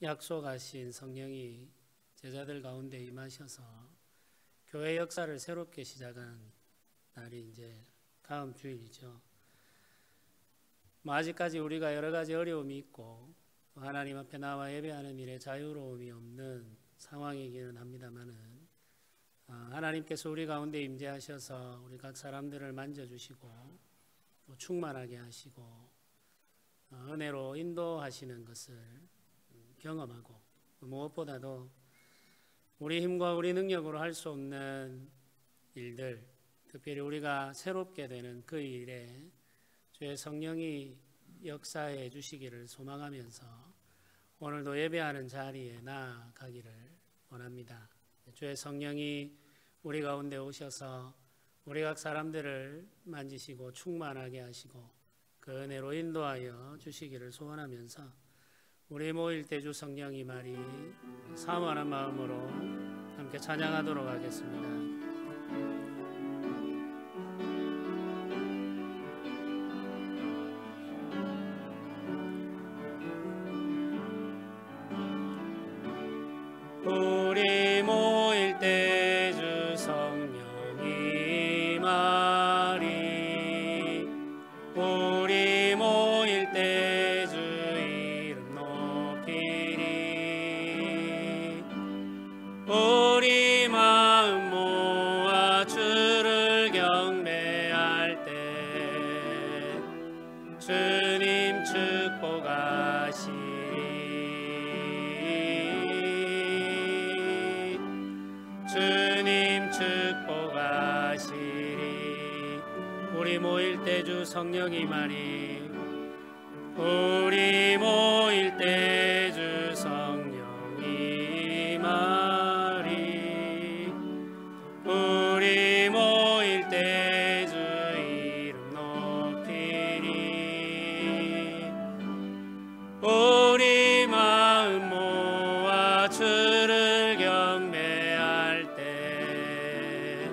약속하신 성령이 제자들 가운데 임하셔서 교회 역사를 새롭게 시작한 날이 이제 다음 주일이죠. 아직까지 우리가 여러 가지 어려움이 있고 하나님 앞에 나와 예배하는 일에 자유로움이 없는 상황이기는 합니다만은 하나님께서 우리 가운데 임재하셔서 우리 각 사람들을 만져주시고 또 충만하게 하시고 은혜로 인도하시는 것을 경험하고 무엇보다도 우리 힘과 우리 능력으로 할 수 없는 일들, 특별히 우리가 새롭게 되는 그 일에 주의 성령이 역사해 주시기를 소망하면서 오늘도 예배하는 자리에 나아가기를 원합니다. 주의 성령이 우리 가운데 오셔서 우리 각 사람들을 만지시고 충만하게 하시고 그 은혜로 인도하여 주시기를 소원하면서 우리 모일 때 주 성령이 말이 사모하는 마음으로 함께 찬양하도록 하겠습니다. 우리 모일 때 주 성령이 말이 우리 모일 때 주 이름 높이리 우리 마음 모아 주를 경배할 때 주님 축복하시리 주님 축복하시리 우리 모일 때 주 성령이 말이 우리 모일 때 주 성령이 말이 우리 모일 때 주 이름 높이리 우리 마음 모아 주를 경배할 때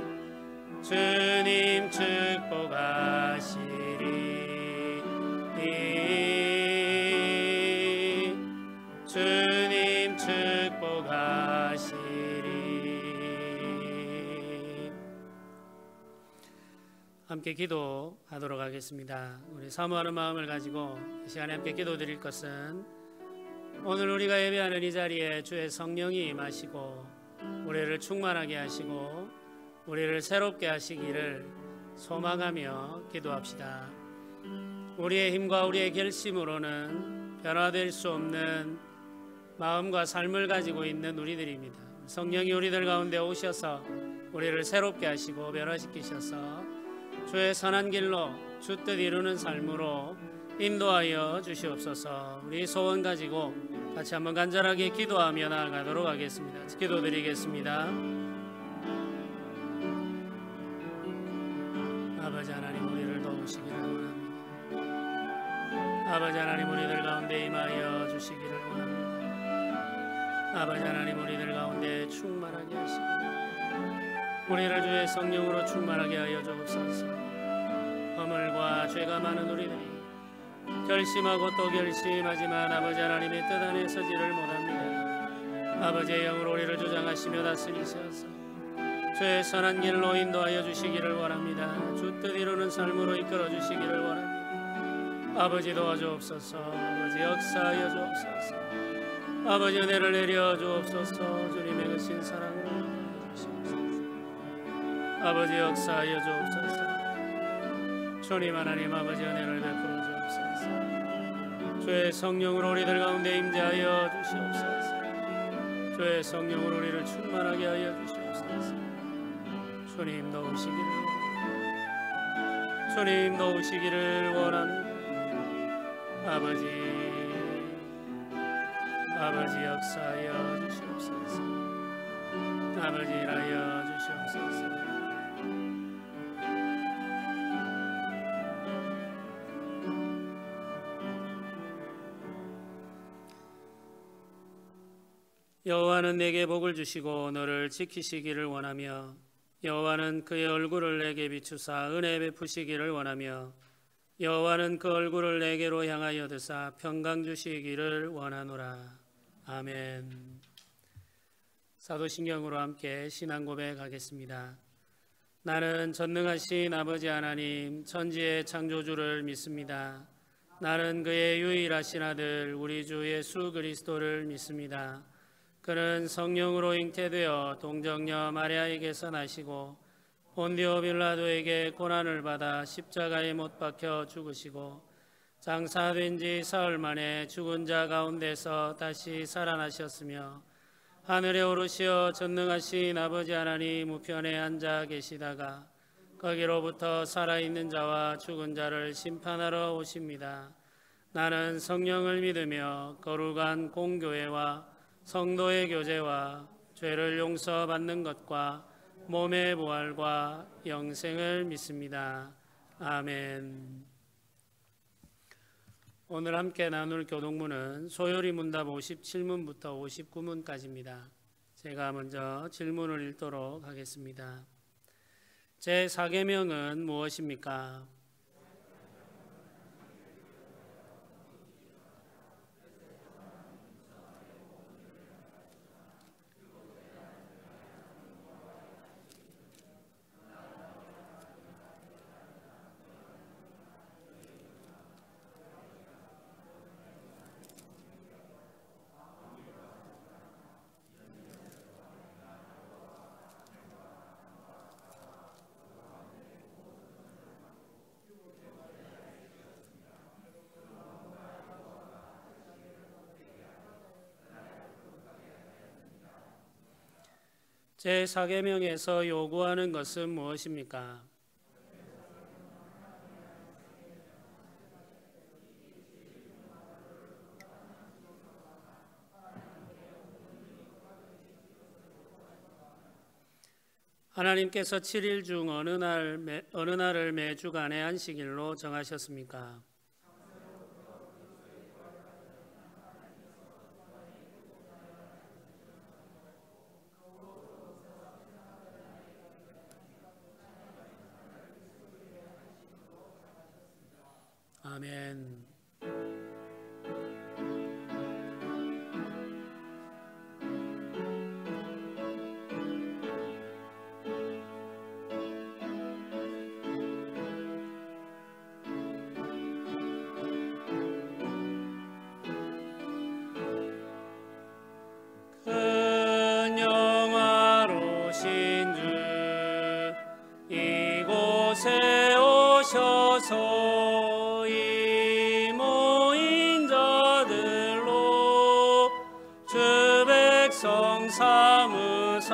주님 축복하시리 주님 축복하시리. 함께 기도하도록 하겠습니다. 우리 사모하는 마음을 가지고 이 시간에 함께 기도드릴 것은 오늘 우리가 예배하는 이 자리에 주의 성령이 임하시고 우리를 충만하게 하시고 우리를 새롭게 하시기를 소망하며 기도합시다. 우리의 힘과 우리의 결심으로는 변화될 수 없는 마음과 삶을 가지고 있는 우리들입니다. 성령이 우리들 가운데 오셔서 우리를 새롭게 하시고 변화시키셔서 주의 선한 길로 주 뜻 이루는 삶으로 인도하여 주시옵소서. 우리 소원 가지고 같이 한번 간절하게 기도하며 나아가도록 하겠습니다. 기도드리겠습니다. 아버지 하나님, 우리를 도우시기를 원합니다. 아버지 하나님, 우리들 가운데 임하여 주시기를 원합니다. 아버지 하나님, 우리들 가운데 충만하게 하시고 우리를 주의 성령으로 충만하게 하여 주옵소서. 허물과 죄가 많은 우리들이 결심하고 또 결심하지만 아버지 하나님의 뜻 안에 서지를 못합니다. 아버지의 영으로 우리를 주장하시며 다스리셔서 주의 선한 길로 인도하여 주시기를 원합니다. 주 뜻 이루는 삶으로 이끌어 주시기를 원합니다. 아버지 도와주옵소서. 아버지 역사하여 주옵소서. 아버지 은혜를 내려 주옵소서. 주님의 그 신사랑으로 주시옵소서. 아버지 역사하여 주옵소서. 주님 하나님 아버지 은혜를 베풀어 주옵소서. 주의 성령으로 우리들 가운데 임재하여 주시옵소서. 주의 성령으로 우리를 충만하게 하여 주시옵소서. 주님 도우시기를 원합니다. 주님 도우시기를 원합니다. 아버지 역사하여 주시옵소서. 아버지 일하여 주시옵소서. 여호와는 내게 복을 주시고 너를 지키시기를 원하며 여호와는 그의 얼굴을 내게 비추사 은혜 베푸시기를 원하며 여호와는 그 얼굴을 내게로 향하여 드사 평강 주시기를 원하노라. 아멘. 사도신경으로 함께 신앙 고백하겠습니다. 나는 전능하신 아버지 하나님 천지의 창조주를 믿습니다. 나는 그의 유일하신 아들 우리 주 예수 그리스도를 믿습니다. 그는 성령으로 잉태되어 동정녀 마리아에게서 나시고 본디오 빌라도에게 고난을 받아 십자가에 못 박혀 죽으시고 장사된 지 사흘 만에 죽은 자 가운데서 다시 살아나셨으며 하늘에 오르시어 전능하신 아버지 하나님 우편에 앉아 계시다가 거기로부터 살아있는 자와 죽은 자를 심판하러 오십니다. 나는 성령을 믿으며 거룩한 공교회와 성도의 교제와 죄를 용서받는 것과 몸의 부활과 영생을 믿습니다. 아멘. 오늘 함께 나눌 교독문은 소요리 문답 57문부터 59문까지입니다. 제가 먼저 질문을 읽도록 하겠습니다. 제4계명은 무엇입니까? 제4계명에서 요구하는 것은 무엇입니까? 하나님께서 7일 중 어느 날을 매주간의 안식일로 정하셨습니까? 아멘. 큰 영화로신 주 이곳에 오셔서 삼으사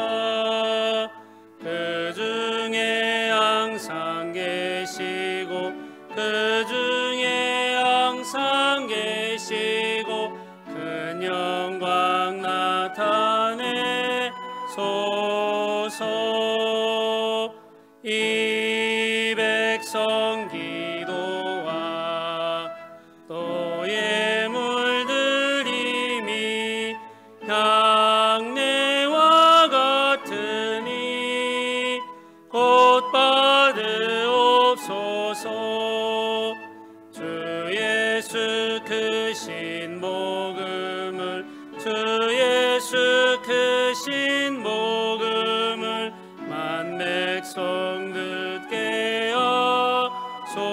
그 중에 항상 계시고 그 중에 항상 계시고 큰 영광 나타내소서. 이 백성 기도와 또 예물 드림이 곧 받으옵소서. 주 예수 크신 복음을 주 예수 크신 복음을 만백성 듣게 하소서.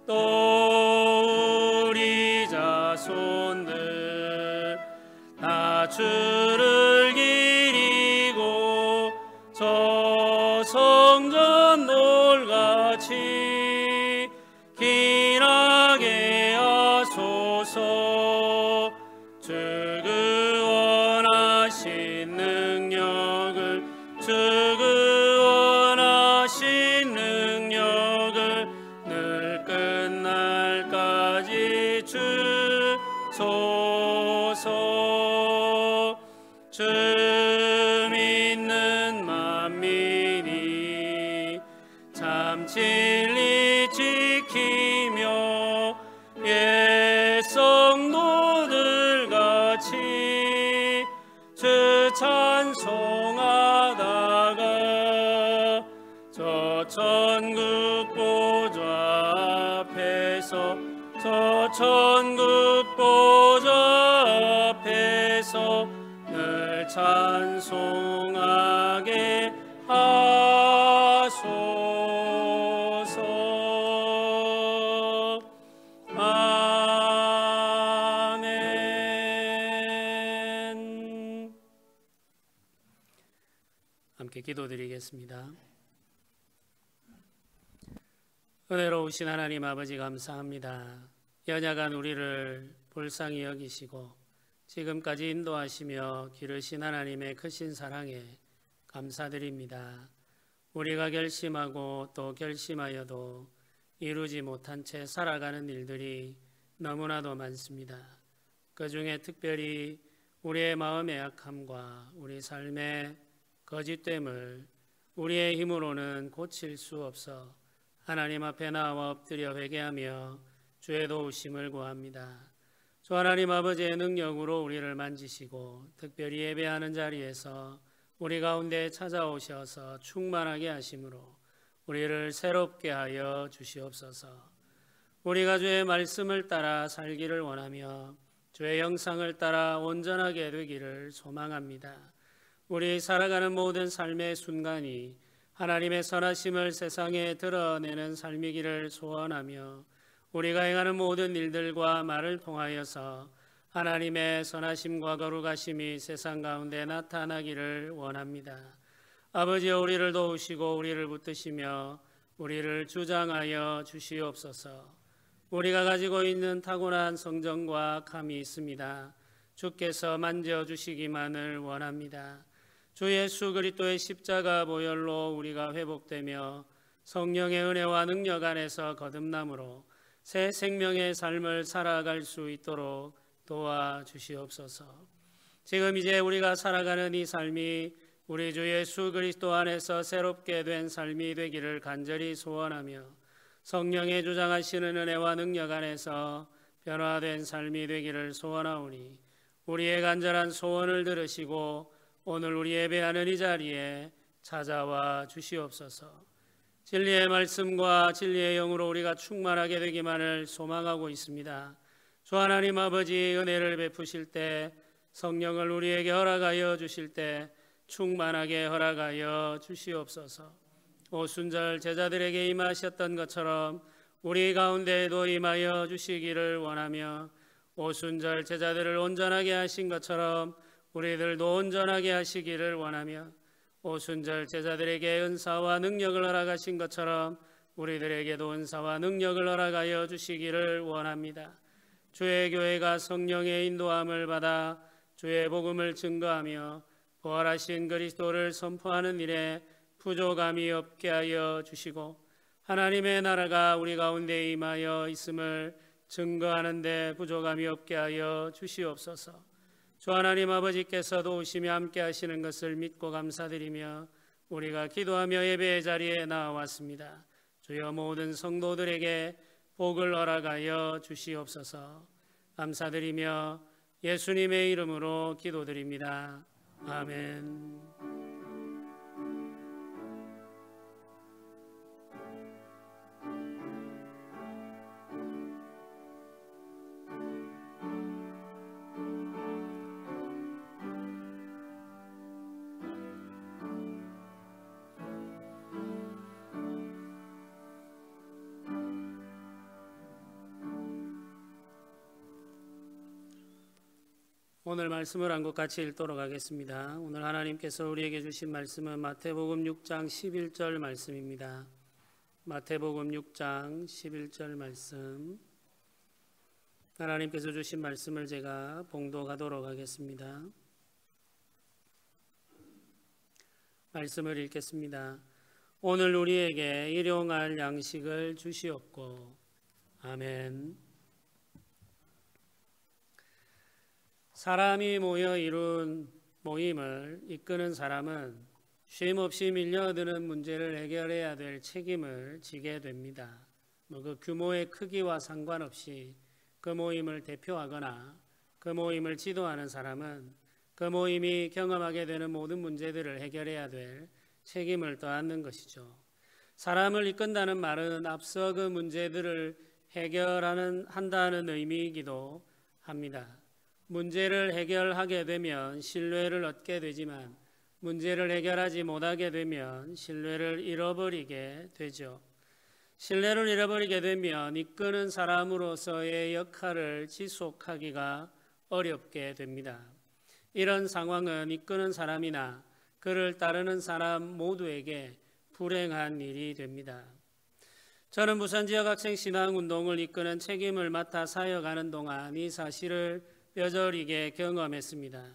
또 우리 자손들 다 주를 저 성전 돌같이 기나게 하소서. 주 그 원하신 능력을 주 그 원하신 능력을 늘 끝날까지 주소서. 주 믿는 만민이 참 진리 지키며 옛 성도들 같이 주 찬송하다가 저 천국 보좌 앞에서 저 천국 보좌 하소서. 늘 찬송하게 하소서. 아멘. 함께 기도드리겠습니다. 은혜로우신 하나님 아버지, 감사합니다. 연약한 우리를 불쌍히 여기시고 지금까지 인도하시며 기르신 하나님의 크신 사랑에 감사드립니다. 우리가 결심하고 또 결심하여도 이루지 못한 채 살아가는 일들이 너무나도 많습니다. 그 중에 특별히 우리의 마음의 약함과 우리 삶의 거짓됨을 우리의 힘으로는 고칠 수 없어 하나님 앞에 나와 엎드려 회개하며 주의 도우심을 구합니다. 주 하나님 아버지의 능력으로 우리를 만지시고 특별히 예배하는 자리에서 우리 가운데 찾아오셔서 충만하게 하심으로 우리를 새롭게 하여 주시옵소서. 우리가 주의 말씀을 따라 살기를 원하며 주의 형상을 따라 온전하게 되기를 소망합니다. 우리 살아가는 모든 삶의 순간이 하나님의 선하심을 세상에 드러내는 삶이기를 소원하며 우리가 행하는 모든 일들과 말을 통하여서 하나님의 선하심과 거룩하심이 세상 가운데 나타나기를 원합니다. 아버지여, 우리를 도우시고 우리를 붙드시며 우리를 주장하여 주시옵소서. 우리가 가지고 있는 타고난 성정과 감이 있습니다. 주께서 만져주시기만을 원합니다. 주 예수 그리스도의 십자가 보혈로 우리가 회복되며 성령의 은혜와 능력 안에서 거듭남으로 새 생명의 삶을 살아갈 수 있도록 도와주시옵소서. 지금 이제 우리가 살아가는 이 삶이 우리 주 예수 그리스도 안에서 새롭게 된 삶이 되기를 간절히 소원하며 성령의 주장하시는 은혜와 능력 안에서 변화된 삶이 되기를 소원하오니 우리의 간절한 소원을 들으시고 오늘 우리 예배하는 이 자리에 찾아와 주시옵소서. 진리의 말씀과 진리의 영으로 우리가 충만하게 되기만을 소망하고 있습니다. 주 하나님 아버지, 은혜를 베푸실 때 성령을 우리에게 허락하여 주실 때 충만하게 허락하여 주시옵소서. 오순절 제자들에게 임하셨던 것처럼 우리 가운데에도 임하여 주시기를 원하며 오순절 제자들을 온전하게 하신 것처럼 우리들도 온전하게 하시기를 원하며 오순절 제자들에게 은사와 능력을 허락하신 것처럼 우리들에게도 은사와 능력을 허락하여 주시기를 원합니다. 주의 교회가 성령의 인도함을 받아 주의 복음을 증거하며 부활하신 그리스도를 선포하는 일에 부족함이 없게 하여 주시고 하나님의 나라가 우리 가운데 임하여 있음을 증거하는 데 부족함이 없게 하여 주시옵소서. 주 하나님 아버지께서 도우시며 함께 하시는 것을 믿고 감사드리며 우리가 기도하며 예배의 자리에 나왔습니다. 주여, 모든 성도들에게 복을 허락하여 주시옵소서. 감사드리며 예수님의 이름으로 기도드립니다. 아멘. 오늘 말씀을 한국 같이 읽도록 하겠습니다. 오늘 하나님께서 우리에게 주신 말씀은 마태복음 6장 11절 말씀입니다. 마태복음 6장 11절 말씀, 하나님께서 주신 말씀을 제가 봉독하도록 하겠습니다. 말씀을 읽겠습니다. 오늘 우리에게 일용할 양식을 주시옵고. 아멘. 사람이 모여 이룬 모임을 이끄는 사람은 쉼없이 밀려드는 문제를 해결해야 될 책임을 지게 됩니다. 그 규모의 크기와 상관없이 그 모임을 대표하거나 그 모임을 지도하는 사람은 그 모임이 경험하게 되는 모든 문제들을 해결해야 될 책임을 떠안는 것이죠. 사람을 이끈다는 말은 앞서 그 문제들을 한다는 의미이기도 합니다. 문제를 해결하게 되면 신뢰를 얻게 되지만 문제를 해결하지 못하게 되면 신뢰를 잃어버리게 되죠. 신뢰를 잃어버리게 되면 이끄는 사람으로서의 역할을 지속하기가 어렵게 됩니다. 이런 상황은 이끄는 사람이나 그를 따르는 사람 모두에게 불행한 일이 됩니다. 저는 부산 지역 학생 신앙운동을 이끄는 책임을 맡아 사역하는 동안 이 사실을 뼈저리게 경험했습니다.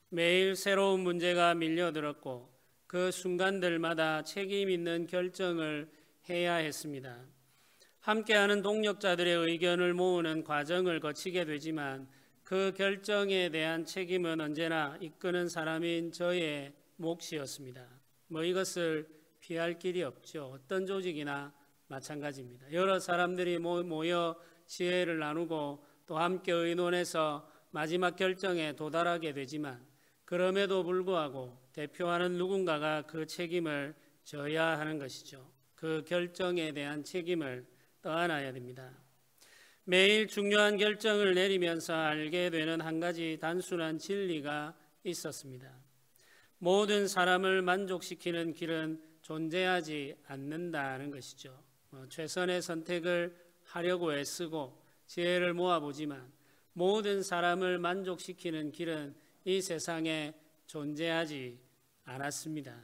매일 새로운 문제가 밀려들었고 그 순간들마다 책임 있는 결정을 해야 했습니다. 함께하는 동력자들의 의견을 모으는 과정을 거치게 되지만 그 결정에 대한 책임은 언제나 이끄는 사람인 저의 몫이었습니다. 이것을 피할 길이 없죠. 어떤 조직이나 마찬가지입니다. 여러 사람들이 모여 지혜를 나누고 또 함께 의논해서 마지막 결정에 도달하게 되지만 그럼에도 불구하고 대표하는 누군가가 그 책임을 져야 하는 것이죠. 그 결정에 대한 책임을 떠안아야 됩니다. 매일 중요한 결정을 내리면서 알게 되는 한 가지 단순한 진리가 있었습니다. 모든 사람을 만족시키는 길은 존재하지 않는다는 것이죠. 최선의 선택을 하려고 애쓰고 지혜를 모아보지만 모든 사람을 만족시키는 길은 이 세상에 존재하지 않았습니다.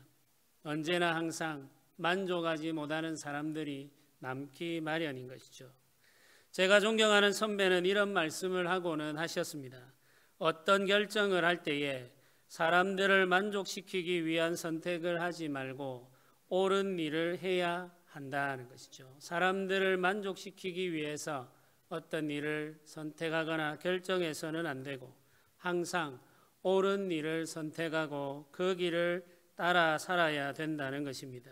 언제나 항상 만족하지 못하는 사람들이 남기 마련인 것이죠. 제가 존경하는 선배는 이런 말씀을 하고는 하셨습니다. 어떤 결정을 할 때에 사람들을 만족시키기 위한 선택을 하지 말고 옳은 일을 해야 한다는 것이죠. 사람들을 만족시키기 위해서 어떤 일을 선택하거나 결정해서는 안 되고 항상 옳은 일을 선택하고 그 길을 따라 살아야 된다는 것입니다.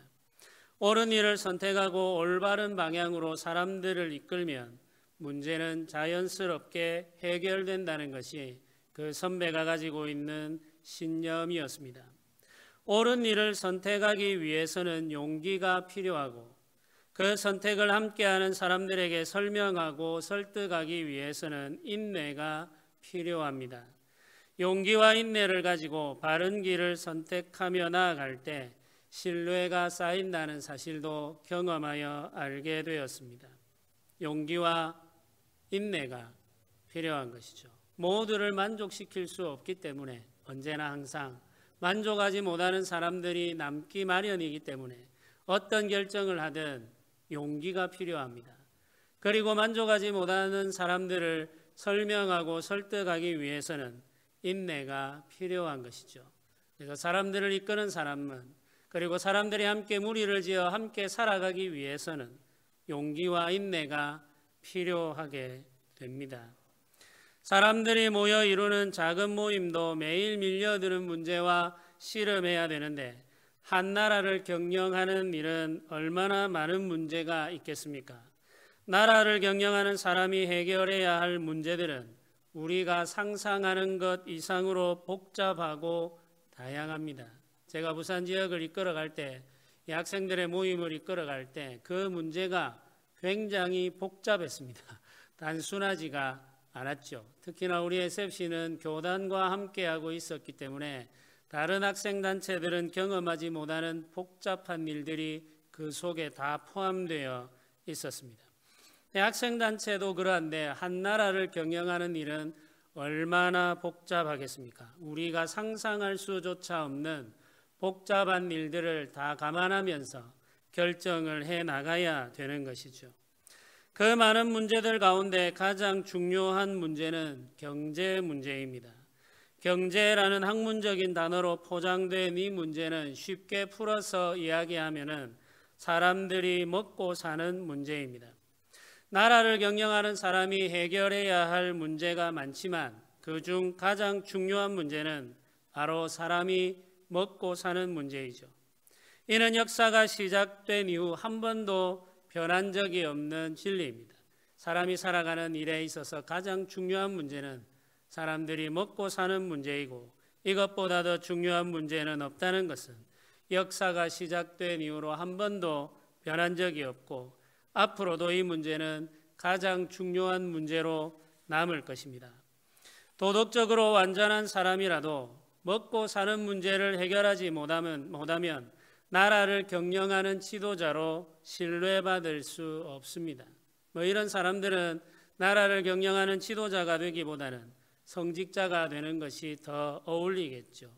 옳은 일을 선택하고 올바른 방향으로 사람들을 이끌면 문제는 자연스럽게 해결된다는 것이 그 선배가 가지고 있는 신념이었습니다. 옳은 일을 선택하기 위해서는 용기가 필요하고 그 선택을 함께하는 사람들에게 설명하고 설득하기 위해서는 인내가 필요합니다. 용기와 인내를 가지고 바른 길을 선택하며 나아갈 때 신뢰가 쌓인다는 사실도 경험하여 알게 되었습니다. 용기와 인내가 필요한 것이죠. 모두를 만족시킬 수 없기 때문에 언제나 항상 만족하지 못하는 사람들이 남기 마련이기 때문에 어떤 결정을 하든 용기가 필요합니다. 그리고 만족하지 못하는 사람들을 설명하고 설득하기 위해서는 인내가 필요한 것이죠. 그래서 사람들을 이끄는 사람은 그리고 사람들이 함께 무리를 지어 함께 살아가기 위해서는 용기와 인내가 필요하게 됩니다. 사람들이 모여 이루는 작은 모임도 매일 밀려드는 문제와 씨름해야 되는데 한 나라를 경영하는 일은 얼마나 많은 문제가 있겠습니까? 나라를 경영하는 사람이 해결해야 할 문제들은 우리가 상상하는 것 이상으로 복잡하고 다양합니다. 제가 부산 지역을 이끌어갈 때, 이 학생들의 모임을 이끌어갈 때 그 문제가 굉장히 복잡했습니다. 단순하지가 않았죠. 특히나 우리 SFC는 교단과 함께하고 있었기 때문에 다른 학생단체들은 경험하지 못하는 복잡한 일들이 그 속에 다 포함되어 있었습니다. 학생단체도 그러한데 한 나라를 경영하는 일은 얼마나 복잡하겠습니까? 우리가 상상할 수조차 없는 복잡한 일들을 다 감안하면서 결정을 해 나가야 되는 것이죠. 그 많은 문제들 가운데 가장 중요한 문제는 경제 문제입니다. 경제라는 학문적인 단어로 포장된 이 문제는 쉽게 풀어서 이야기하면은 사람들이 먹고 사는 문제입니다. 나라를 경영하는 사람이 해결해야 할 문제가 많지만 그중 가장 중요한 문제는 바로 사람이 먹고 사는 문제이죠. 이는 역사가 시작된 이후 한 번도 변한 적이 없는 진리입니다. 사람이 살아가는 일에 있어서 가장 중요한 문제는 사람들이 먹고 사는 문제이고 이것보다 더 중요한 문제는 없다는 것은 역사가 시작된 이후로 한 번도 변한 적이 없고 앞으로도 이 문제는 가장 중요한 문제로 남을 것입니다. 도덕적으로 완전한 사람이라도 먹고 사는 문제를 해결하지 못하면 나라를 경영하는 지도자로 신뢰받을 수 없습니다. 이런 사람들은 나라를 경영하는 지도자가 되기보다는 성직자가 되는 것이 더 어울리겠죠.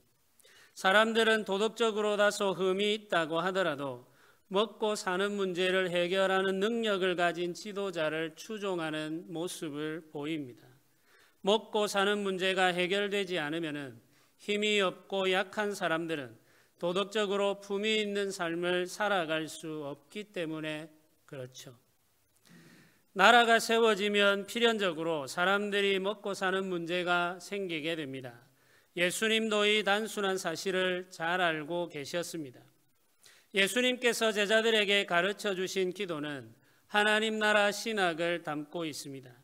사람들은 도덕적으로 다소 흠이 있다고 하더라도 먹고 사는 문제를 해결하는 능력을 가진 지도자를 추종하는 모습을 보입니다. 먹고 사는 문제가 해결되지 않으면 힘이 없고 약한 사람들은 도덕적으로 품위 있는 삶을 살아갈 수 없기 때문에 그렇죠. 나라가 세워지면 필연적으로 사람들이 먹고 사는 문제가 생기게 됩니다. 예수님도 이 단순한 사실을 잘 알고 계셨습니다. 예수님께서 제자들에게 가르쳐 주신 기도는 하나님 나라 신학을 담고 있습니다.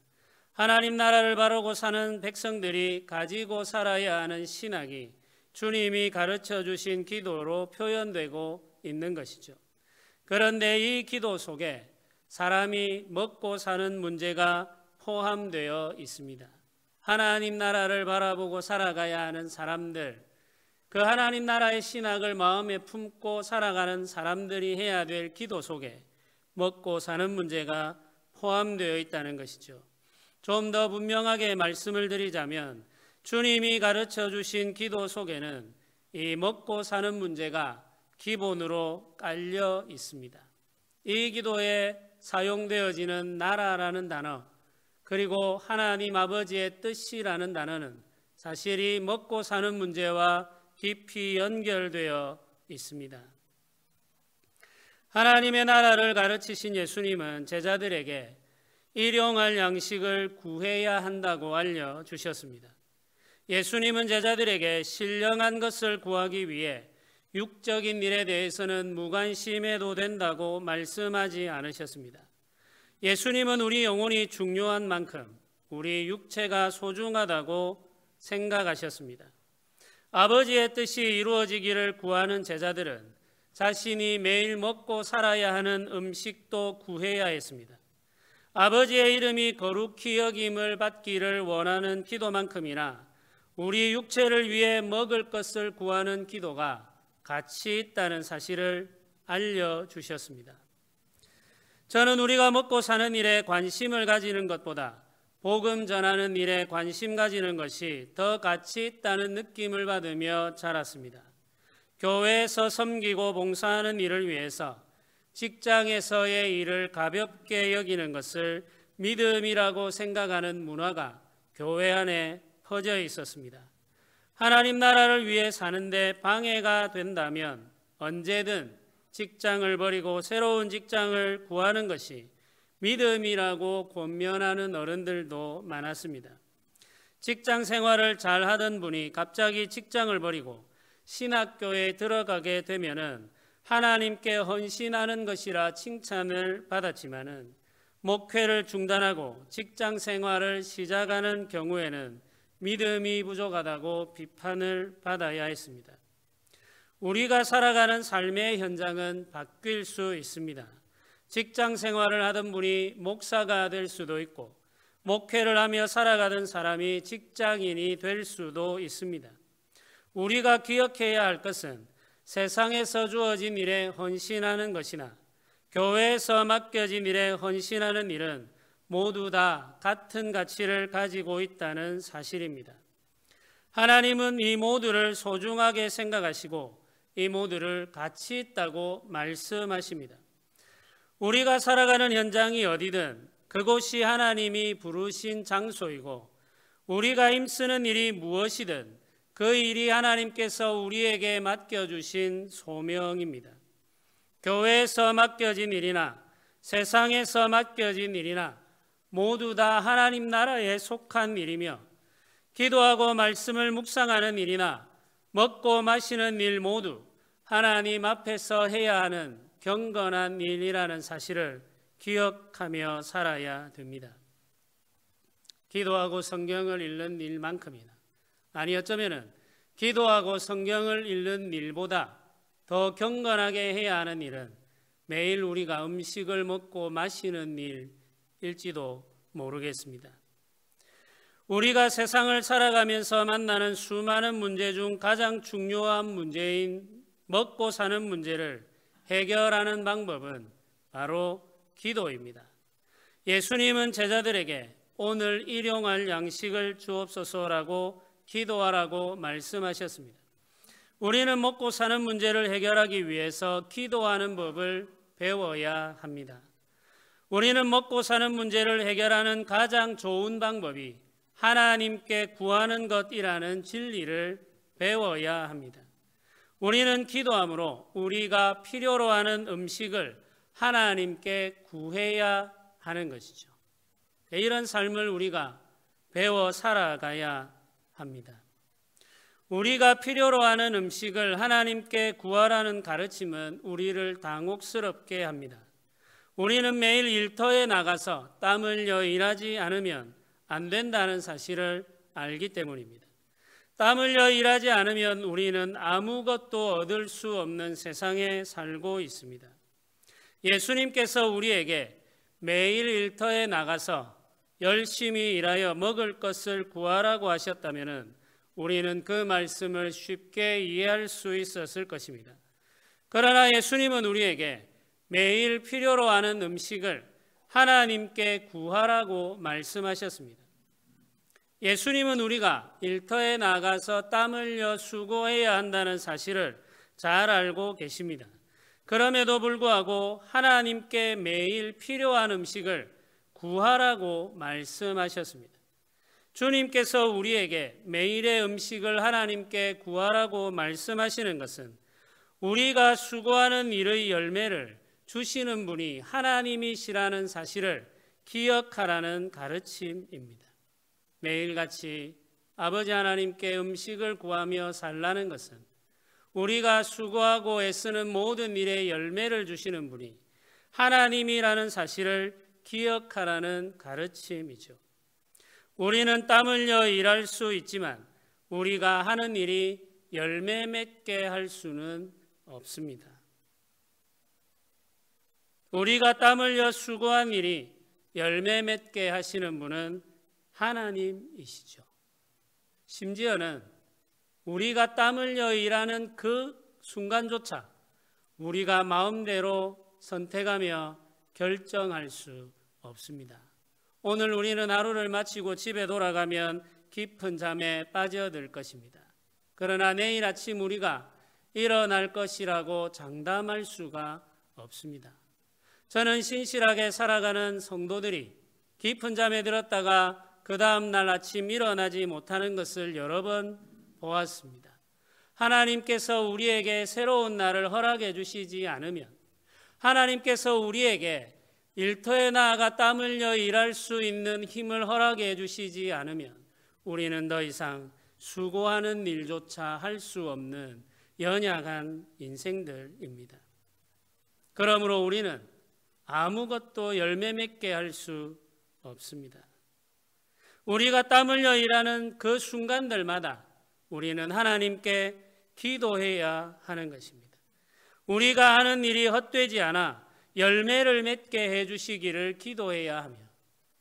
하나님 나라를 바르고 사는 백성들이 가지고 살아야 하는 신학이 주님이 가르쳐 주신 기도로 표현되고 있는 것이죠. 그런데 이 기도 속에 사람이 먹고 사는 문제가 포함되어 있습니다. 하나님 나라를 바라보고 살아가야 하는 사람들, 그 하나님 나라의 신학을 마음에 품고 살아가는 사람들이 해야 될 기도 속에 먹고 사는 문제가 포함되어 있다는 것이죠. 좀 더 분명하게 말씀을 드리자면 주님이 가르쳐 주신 기도 속에는 이 먹고 사는 문제가 기본으로 깔려 있습니다. 이 기도에 사용되어지는 나라라는 단어, 그리고 하나님 아버지의 뜻이라는 단어는 사실 이 먹고 사는 문제와 깊이 연결되어 있습니다. 하나님의 나라를 가르치신 예수님은 제자들에게 일용할 양식을 구해야 한다고 알려주셨습니다. 예수님은 제자들에게 신령한 것을 구하기 위해 육적인 일에 대해서는 무관심해도 된다고 말씀하지 않으셨습니다. 예수님은 우리 영혼이 중요한 만큼 우리 육체가 소중하다고 생각하셨습니다. 아버지의 뜻이 이루어지기를 구하는 제자들은 자신이 매일 먹고 살아야 하는 음식도 구해야 했습니다. 아버지의 이름이 거룩히 여김을 받기를 원하는 기도만큼이나 우리 육체를 위해 먹을 것을 구하는 기도가 같이 있다는 사실을 알려주셨습니다. 저는 우리가 먹고 사는 일에 관심을 가지는 것보다 복음 전하는 일에 관심 가지는 것이 더 가치 있다는 느낌을 받으며 자랐습니다. 교회에서 섬기고 봉사하는 일을 위해서 직장에서의 일을 가볍게 여기는 것을 믿음이라고 생각하는 문화가 교회 안에 퍼져 있었습니다. 하나님 나라를 위해 사는데 방해가 된다면 언제든 직장을 버리고 새로운 직장을 구하는 것이 믿음이라고 권면하는 어른들도 많았습니다. 직장 생활을 잘 하던 분이 갑자기 직장을 버리고 신학교에 들어가게 되면은 하나님께 헌신하는 것이라 칭찬을 받았지만은 목회를 중단하고 직장 생활을 시작하는 경우에는 믿음이 부족하다고 비판을 받아야 했습니다. 우리가 살아가는 삶의 현장은 바뀔 수 있습니다. 직장 생활을 하던 분이 목사가 될 수도 있고 목회를 하며 살아가던 사람이 직장인이 될 수도 있습니다. 우리가 기억해야 할 것은 세상에서 주어진 일에 헌신하는 것이나 교회에서 맡겨진 일에 헌신하는 일은 모두 다 같은 가치를 가지고 있다는 사실입니다. 하나님은 이 모두를 소중하게 생각하시고 이 모두를 가치 있다고 말씀하십니다. 우리가 살아가는 현장이 어디든 그곳이 하나님이 부르신 장소이고 우리가 힘쓰는 일이 무엇이든 그 일이 하나님께서 우리에게 맡겨주신 소명입니다. 교회에서 맡겨진 일이나 세상에서 맡겨진 일이나 모두 다 하나님 나라에 속한 일이며 기도하고 말씀을 묵상하는 일이나 먹고 마시는 일 모두 하나님 앞에서 해야 하는 경건한 일이라는 사실을 기억하며 살아야 됩니다. 기도하고 성경을 읽는 일만큼이나 아니 어쩌면은 기도하고 성경을 읽는 일보다 더 경건하게 해야 하는 일은 매일 우리가 음식을 먹고 마시는 일일지도 모르겠습니다. 우리가 세상을 살아가면서 만나는 수많은 문제 중 가장 중요한 문제인 먹고 사는 문제를 해결하는 방법은 바로 기도입니다. 예수님은 제자들에게 오늘 일용할 양식을 주옵소서라고 기도하라고 말씀하셨습니다. 우리는 먹고 사는 문제를 해결하기 위해서 기도하는 법을 배워야 합니다. 우리는 먹고 사는 문제를 해결하는 가장 좋은 방법이 하나님께 구하는 것이라는 진리를 배워야 합니다. 우리는 기도함으로 우리가 필요로 하는 음식을 하나님께 구해야 하는 것이죠. 이런 삶을 우리가 배워 살아가야 합니다. 우리가 필요로 하는 음식을 하나님께 구하라는 가르침은 우리를 당혹스럽게 합니다. 우리는 매일 일터에 나가서 땀 흘려 일하지 않으면 안 된다는 사실을 알기 때문입니다. 땀 흘려 일하지 않으면 우리는 아무것도 얻을 수 없는 세상에 살고 있습니다. 예수님께서 우리에게 매일 일터에 나가서 열심히 일하여 먹을 것을 구하라고 하셨다면 우리는 그 말씀을 쉽게 이해할 수 있었을 것입니다. 그러나 예수님은 우리에게 매일 필요로 하는 음식을 하나님께 구하라고 말씀하셨습니다. 예수님은 우리가 일터에 나가서 땀 흘려 수고해야 한다는 사실을 잘 알고 계십니다. 그럼에도 불구하고 하나님께 매일 필요한 음식을 구하라고 말씀하셨습니다. 주님께서 우리에게 매일의 음식을 하나님께 구하라고 말씀하시는 것은 우리가 수고하는 일의 열매를 주시는 분이 하나님이시라는 사실을 기억하라는 가르침입니다. 매일같이 아버지 하나님께 음식을 구하며 살라는 것은 우리가 수고하고 애쓰는 모든 일의 열매를 주시는 분이 하나님이라는 사실을 기억하라는 가르침이죠. 우리는 땀 흘려 일할 수 있지만 우리가 하는 일이 열매 맺게 할 수는 없습니다. 우리가 땀 흘려 수고한 일이 열매 맺게 하시는 분은 하나님이시죠. 심지어는 우리가 땀 흘려 일하는 그 순간조차 우리가 마음대로 선택하며 결정할 수 없습니다. 오늘 우리는 하루를 마치고 집에 돌아가면 깊은 잠에 빠져들 것입니다. 그러나 내일 아침 우리가 일어날 것이라고 장담할 수가 없습니다. 저는 신실하게 살아가는 성도들이 깊은 잠에 들었다가 그 다음 날 아침 일어나지 못하는 것을 여러 번 보았습니다. 하나님께서 우리에게 새로운 날을 허락해 주시지 않으면, 하나님께서 우리에게 일터에 나아가 땀 흘려 일할 수 있는 힘을 허락해 주시지 않으면 우리는 더 이상 수고하는 일조차 할 수 없는 연약한 인생들입니다. 그러므로 우리는 아무것도 열매 맺게 할 수 없습니다. 우리가 땀 흘려 일하는 그 순간들마다 우리는 하나님께 기도해야 하는 것입니다. 우리가 하는 일이 헛되지 않아 열매를 맺게 해주시기를 기도해야 하며,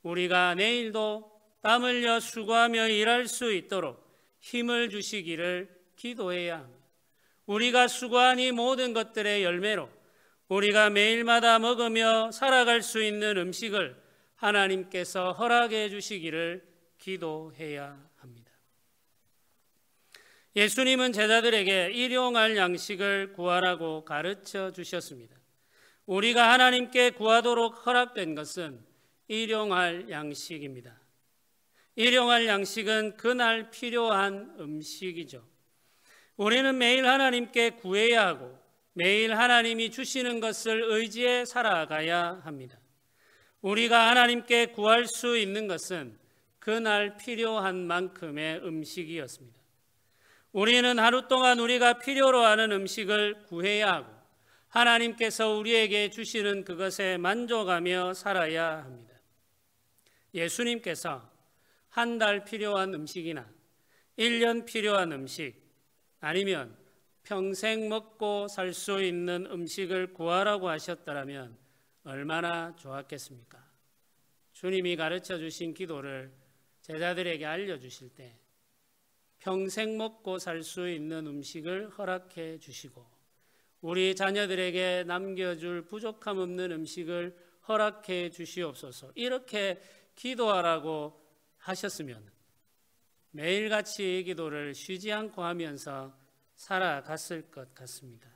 우리가 내일도 땀 흘려 수고하며 일할 수 있도록 힘을 주시기를 기도해야 합니다. 우리가 수고한 이 모든 것들의 열매로 우리가 매일마다 먹으며 살아갈 수 있는 음식을 하나님께서 허락해 주시기를 기도해야 합니다. 예수님은 제자들에게 일용할 양식을 구하라고 가르쳐 주셨습니다. 우리가 하나님께 구하도록 허락된 것은 일용할 양식입니다. 일용할 양식은 그날 필요한 음식이죠. 우리는 매일 하나님께 구해야 하고 매일 하나님이 주시는 것을 의지해 살아가야 합니다. 우리가 하나님께 구할 수 있는 것은 그날 필요한 만큼의 음식이었습니다. 우리는 하루 동안 우리가 필요로 하는 음식을 구해야 하고 하나님께서 우리에게 주시는 그것에 만족하며 살아야 합니다. 예수님께서 한 달 필요한 음식이나 1년 필요한 음식, 아니면 평생 먹고 살 수 있는 음식을 구하라고 하셨더라면 얼마나 좋았겠습니까? 주님이 가르쳐 주신 기도를 제자들에게 알려주실 때 평생 먹고 살 수 있는 음식을 허락해 주시고 우리 자녀들에게 남겨줄 부족함 없는 음식을 허락해 주시옵소서. 이렇게 기도하라고 하셨으면 매일같이 이 기도를 쉬지 않고 하면서 살아갔을 것 같습니다.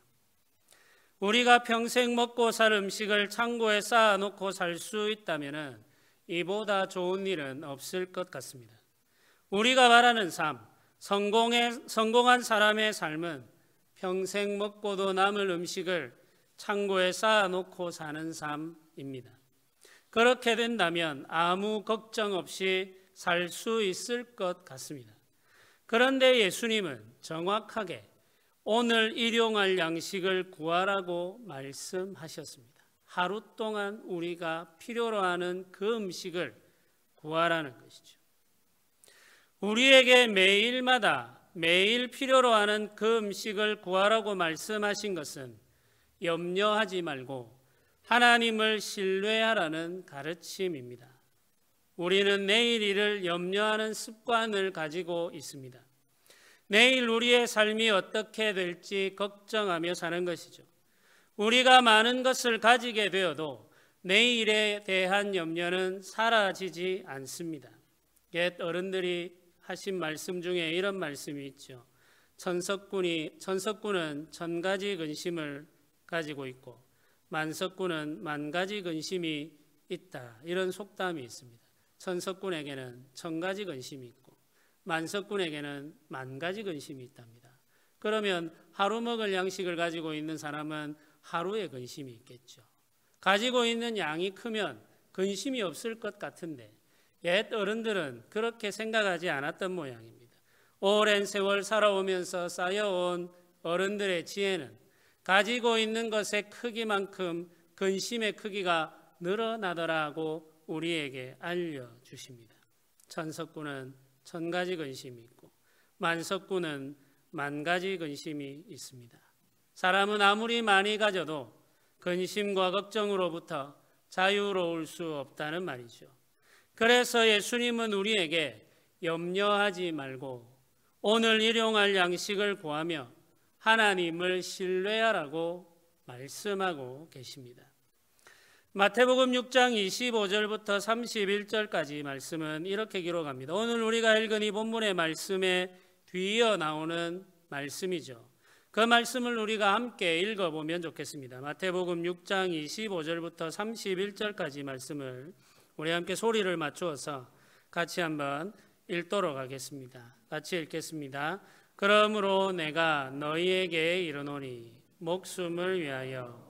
우리가 평생 먹고 살 음식을 창고에 쌓아놓고 살 수 있다면 이보다 좋은 일은 없을 것 같습니다. 우리가 말하는 삶, 성공한 사람의 삶은 평생 먹고도 남을 음식을 창고에 쌓아놓고 사는 삶입니다. 그렇게 된다면 아무 걱정 없이 살 수 있을 것 같습니다. 그런데 예수님은 정확하게 오늘 일용할 양식을 구하라고 말씀하셨습니다. 하루 동안 우리가 필요로 하는 그 음식을 구하라는 것이죠. 우리에게 매일 필요로 하는 그 음식을 구하라고 말씀하신 것은 염려하지 말고 하나님을 신뢰하라는 가르침입니다. 우리는 내일 일을 염려하는 습관을 가지고 있습니다. 내일 우리의 삶이 어떻게 될지 걱정하며 사는 것이죠. 우리가 많은 것을 가지게 되어도 내일에 대한 염려는 사라지지 않습니다. 옛 어른들이 하신 말씀 중에 이런 말씀이 있죠. 천석군은 1000가지 근심을 가지고 있고 만석군은 10,000가지 근심이 있다. 이런 속담이 있습니다. 천석군에게는 1000가지 근심이 있고 만석군에게는 10,000가지 근심이 있답니다. 그러면 하루 먹을 양식을 가지고 있는 사람은 하루의 근심이 있겠죠. 가지고 있는 양이 크면 근심이 없을 것 같은데 옛 어른들은 그렇게 생각하지 않았던 모양입니다. 오랜 세월 살아오면서 쌓여온 어른들의 지혜는 가지고 있는 것의 크기만큼 근심의 크기가 늘어나더라고 우리에게 알려주십니다. 천석군은 1000가지 근심이 있고 만석군은 10,000가지 근심이 있습니다. 사람은 아무리 많이 가져도 근심과 걱정으로부터 자유로울 수 없다는 말이죠. 그래서 예수님은 우리에게 염려하지 말고 오늘 일용할 양식을 구하며 하나님을 신뢰하라고 말씀하고 계십니다. 마태복음 6장 25절부터 31절까지 말씀은 이렇게 기록합니다. 오늘 우리가 읽은 이 본문의 말씀에 뒤이어 나오는 말씀이죠. 그 말씀을 우리가 함께 읽어보면 좋겠습니다. 마태복음 6장 25절부터 31절까지 말씀을 우리 함께 소리를 맞추어서 같이 한번 읽도록 하겠습니다. 같이 읽겠습니다. 그러므로 내가 너희에게 이르노니 목숨을 위하여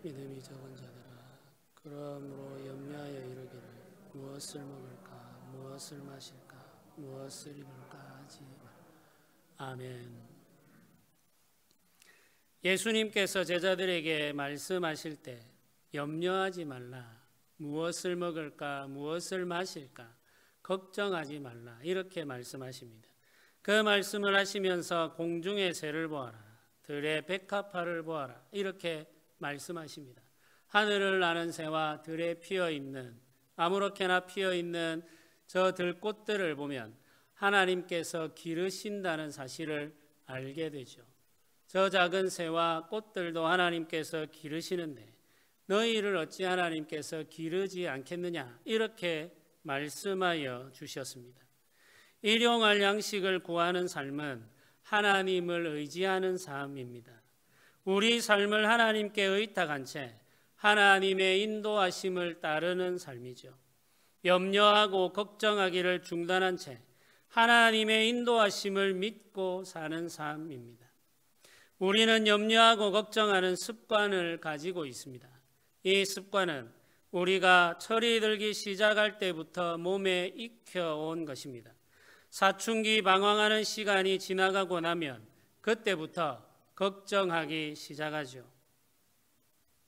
믿음이 적은 자들아 그러므로 염려하여 이르기를 무엇을 먹을까 무엇을 마실까 무엇을 입을까 하지 마. 아멘. 예수님께서 제자들에게 말씀하실 때 염려하지 말라, 무엇을 먹을까 무엇을 마실까 걱정하지 말라 이렇게 말씀하십니다. 그 말씀을 하시면서 공중의 새를 보아라, 들의 백합화를 보아라 이렇게 말씀하십니다. 하늘을 나는 새와 들에 피어있는 아무렇게나 피어있는 저 들꽃들을 보면 하나님께서 기르신다는 사실을 알게 되죠. 저 작은 새와 꽃들도 하나님께서 기르시는데 너희를 어찌 하나님께서 기르지 않겠느냐 이렇게 말씀하여 주셨습니다. 일용할 양식을 구하는 삶은 하나님을 의지하는 삶입니다. 우리 삶을 하나님께 의탁한 채 하나님의 인도하심을 따르는 삶이죠. 염려하고 걱정하기를 중단한 채 하나님의 인도하심을 믿고 사는 삶입니다. 우리는 염려하고 걱정하는 습관을 가지고 있습니다. 이 습관은 우리가 철이 들기 시작할 때부터 몸에 익혀온 것입니다. 사춘기 방황하는 시간이 지나가고 나면 그때부터 걱정하기 시작하죠.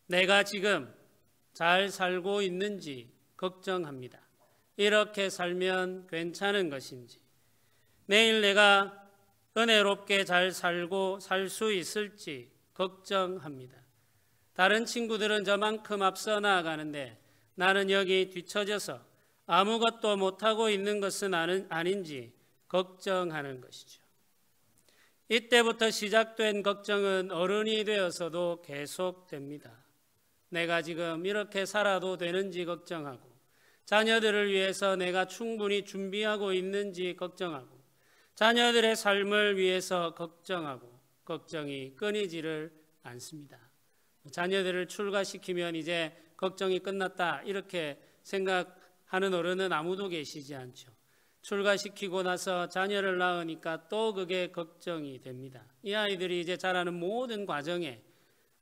내가 지금 잘 살고 있는지 걱정합니다. 이렇게 살면 괜찮은 것인지, 내일 내가 은혜롭게 잘 살고 살 수 있을지 걱정합니다. 다른 친구들은 저만큼 앞서 나아가는데 나는 여기 뒤처져서 아무것도 못하고 있는 것은 아닌지 걱정하는 것이죠. 이때부터 시작된 걱정은 어른이 되어서도 계속됩니다. 내가 지금 이렇게 살아도 되는지 걱정하고, 자녀들을 위해서 내가 충분히 준비하고 있는지 걱정하고, 자녀들의 삶을 위해서 걱정하고, 걱정이 끊이지를 않습니다. 자녀들을 출가시키면 이제 걱정이 끝났다 이렇게 생각하는 어른은 아무도 계시지 않죠. 출가시키고 나서 자녀를 낳으니까 또 그게 걱정이 됩니다. 이 아이들이 이제 자라는 모든 과정에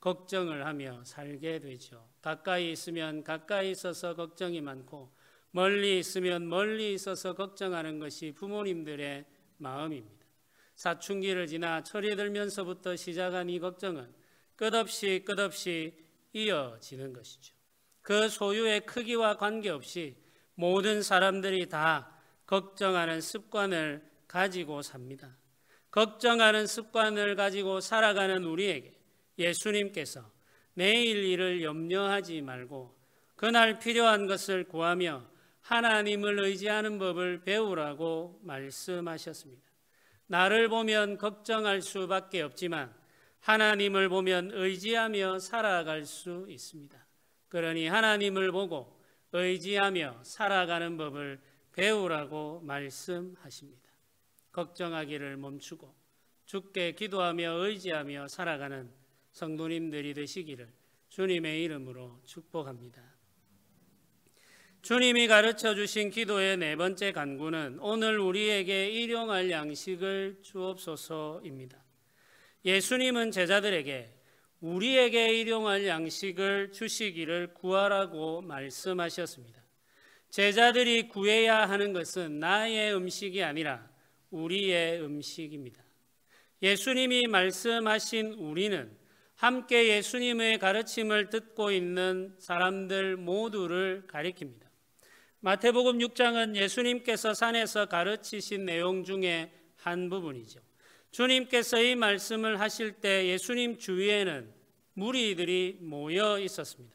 걱정을 하며 살게 되죠. 가까이 있으면 가까이 있어서 걱정이 많고, 멀리 있으면 멀리 있어서 걱정하는 것이 부모님들의 마음입니다. 사춘기를 지나 철이 들면서부터 시작한 이 걱정은 끝없이 이어지는 것이죠. 그 소유의 크기와 관계없이 모든 사람들이 다 걱정하는 습관을 가지고 삽니다. 걱정하는 습관을 가지고 살아가는 우리에게 예수님께서 내일 일을 염려하지 말고 그날 필요한 것을 구하며 하나님을 의지하는 법을 배우라고 말씀하셨습니다. 나를 보면 걱정할 수밖에 없지만 하나님을 보면 의지하며 살아갈 수 있습니다. 그러니 하나님을 보고 의지하며 살아가는 법을 배우라고 말씀하십니다. 걱정하기를 멈추고 주께 기도하며 의지하며 살아가는 성도님들이 되시기를 주님의 이름으로 축복합니다. 주님이 가르쳐 주신 기도의 네 번째 간구는 오늘 우리에게 일용할 양식을 주옵소서입니다. 예수님은 제자들에게 우리에게 일용할 양식을 주시기를 구하라고 말씀하셨습니다. 제자들이 구해야 하는 것은 나의 음식이 아니라 우리의 음식입니다. 예수님이 말씀하신 우리는 함께 예수님의 가르침을 듣고 있는 사람들 모두를 가리킵니다. 마태복음 6장은 예수님께서 산에서 가르치신 내용 중에 한 부분이죠. 주님께서 이 말씀을 하실 때 예수님 주위에는 무리들이 모여 있었습니다.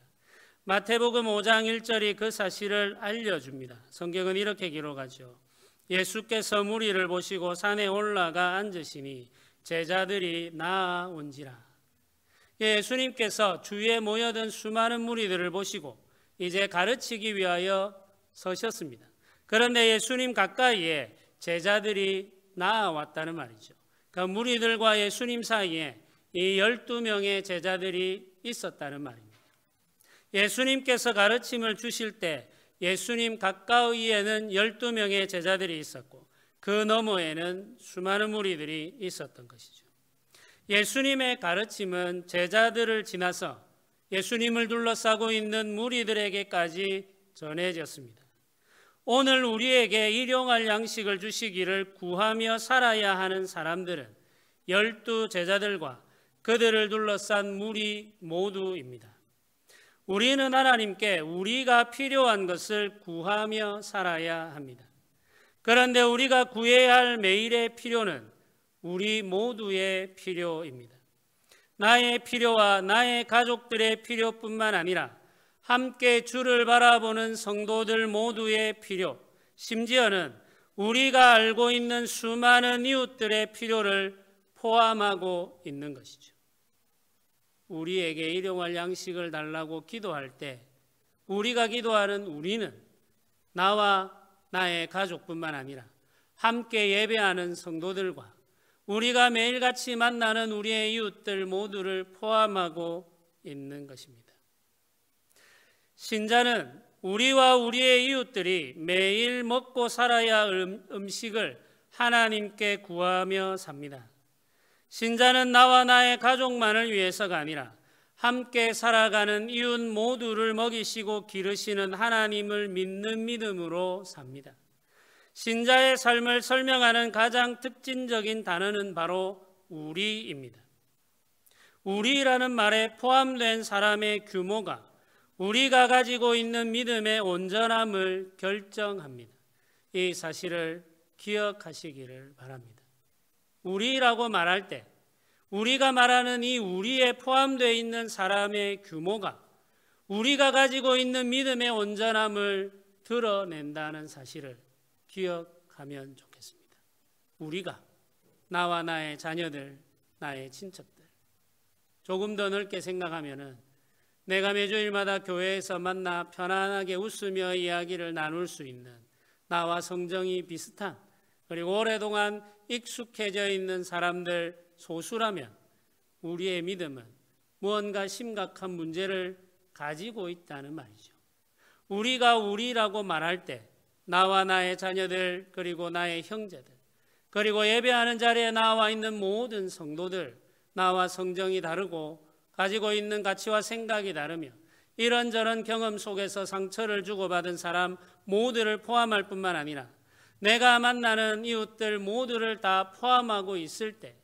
마태복음 5장 1절이 그 사실을 알려줍니다. 성경은 이렇게 기록하죠. 예수께서 무리를 보시고 산에 올라가 앉으시니 제자들이 나아온지라. 예수님께서 주위에 모여든 수많은 무리들을 보시고 이제 가르치기 위하여 서셨습니다. 그런데 예수님 가까이에 제자들이 나아왔다는 말이죠. 그 무리들과 예수님 사이에 이 12명의 제자들이 있었다는 말입니다. 예수님께서 가르침을 주실 때 예수님 가까이에는 12명의 제자들이 있었고 그 너머에는 수많은 무리들이 있었던 것이죠. 예수님의 가르침은 제자들을 지나서 예수님을 둘러싸고 있는 무리들에게까지 전해졌습니다. 오늘 우리에게 일용할 양식을 주시기를 구하며 살아야 하는 사람들은 12 제자들과 그들을 둘러싼 무리 모두입니다. 우리는 하나님께 우리가 필요한 것을 구하며 살아야 합니다. 그런데 우리가 구해야 할 매일의 필요는 우리 모두의 필요입니다. 나의 필요와 나의 가족들의 필요뿐만 아니라 함께 주를 바라보는 성도들 모두의 필요, 심지어는 우리가 알고 있는 수많은 이웃들의 필요를 포함하고 있는 것이죠. 우리에게 일용할 양식을 달라고 기도할 때 우리가 기도하는 우리는 나와 나의 가족뿐만 아니라 함께 예배하는 성도들과 우리가 매일같이 만나는 우리의 이웃들 모두를 포함하고 있는 것입니다. 신자는 우리와 우리의 이웃들이 매일 먹고 살아야 할 음식을 하나님께 구하며 삽니다. 신자는 나와 나의 가족만을 위해서가 아니라 함께 살아가는 이웃 모두를 먹이시고 기르시는 하나님을 믿는 믿음으로 삽니다. 신자의 삶을 설명하는 가장 특징적인 단어는 바로 우리입니다. 우리라는 말에 포함된 사람의 규모가 우리가 가지고 있는 믿음의 온전함을 결정합니다. 이 사실을 기억하시기를 바랍니다. 우리라고 말할 때 우리가 말하는 이 우리에 포함되어 있는 사람의 규모가 우리가 가지고 있는 믿음의 온전함을 드러낸다는 사실을 기억하면 좋겠습니다. 우리가 나와 나의 자녀들, 나의 친척들, 조금 더 넓게 생각하면은 내가 매주일마다 교회에서 만나 편안하게 웃으며 이야기를 나눌 수 있는 나와 성정이 비슷한 그리고 오랫동안 익숙해져 있는 사람들 소수라면 우리의 믿음은 무언가 심각한 문제를 가지고 있다는 말이죠. 우리가 우리라고 말할 때 나와 나의 자녀들 그리고 나의 형제들 그리고 예배하는 자리에 나와 있는 모든 성도들, 나와 성정이 다르고 가지고 있는 가치와 생각이 다르며 이런저런 경험 속에서 상처를 주고받은 사람 모두를 포함할 뿐만 아니라 내가 만나는 이웃들 모두를 다 포함하고 있을 때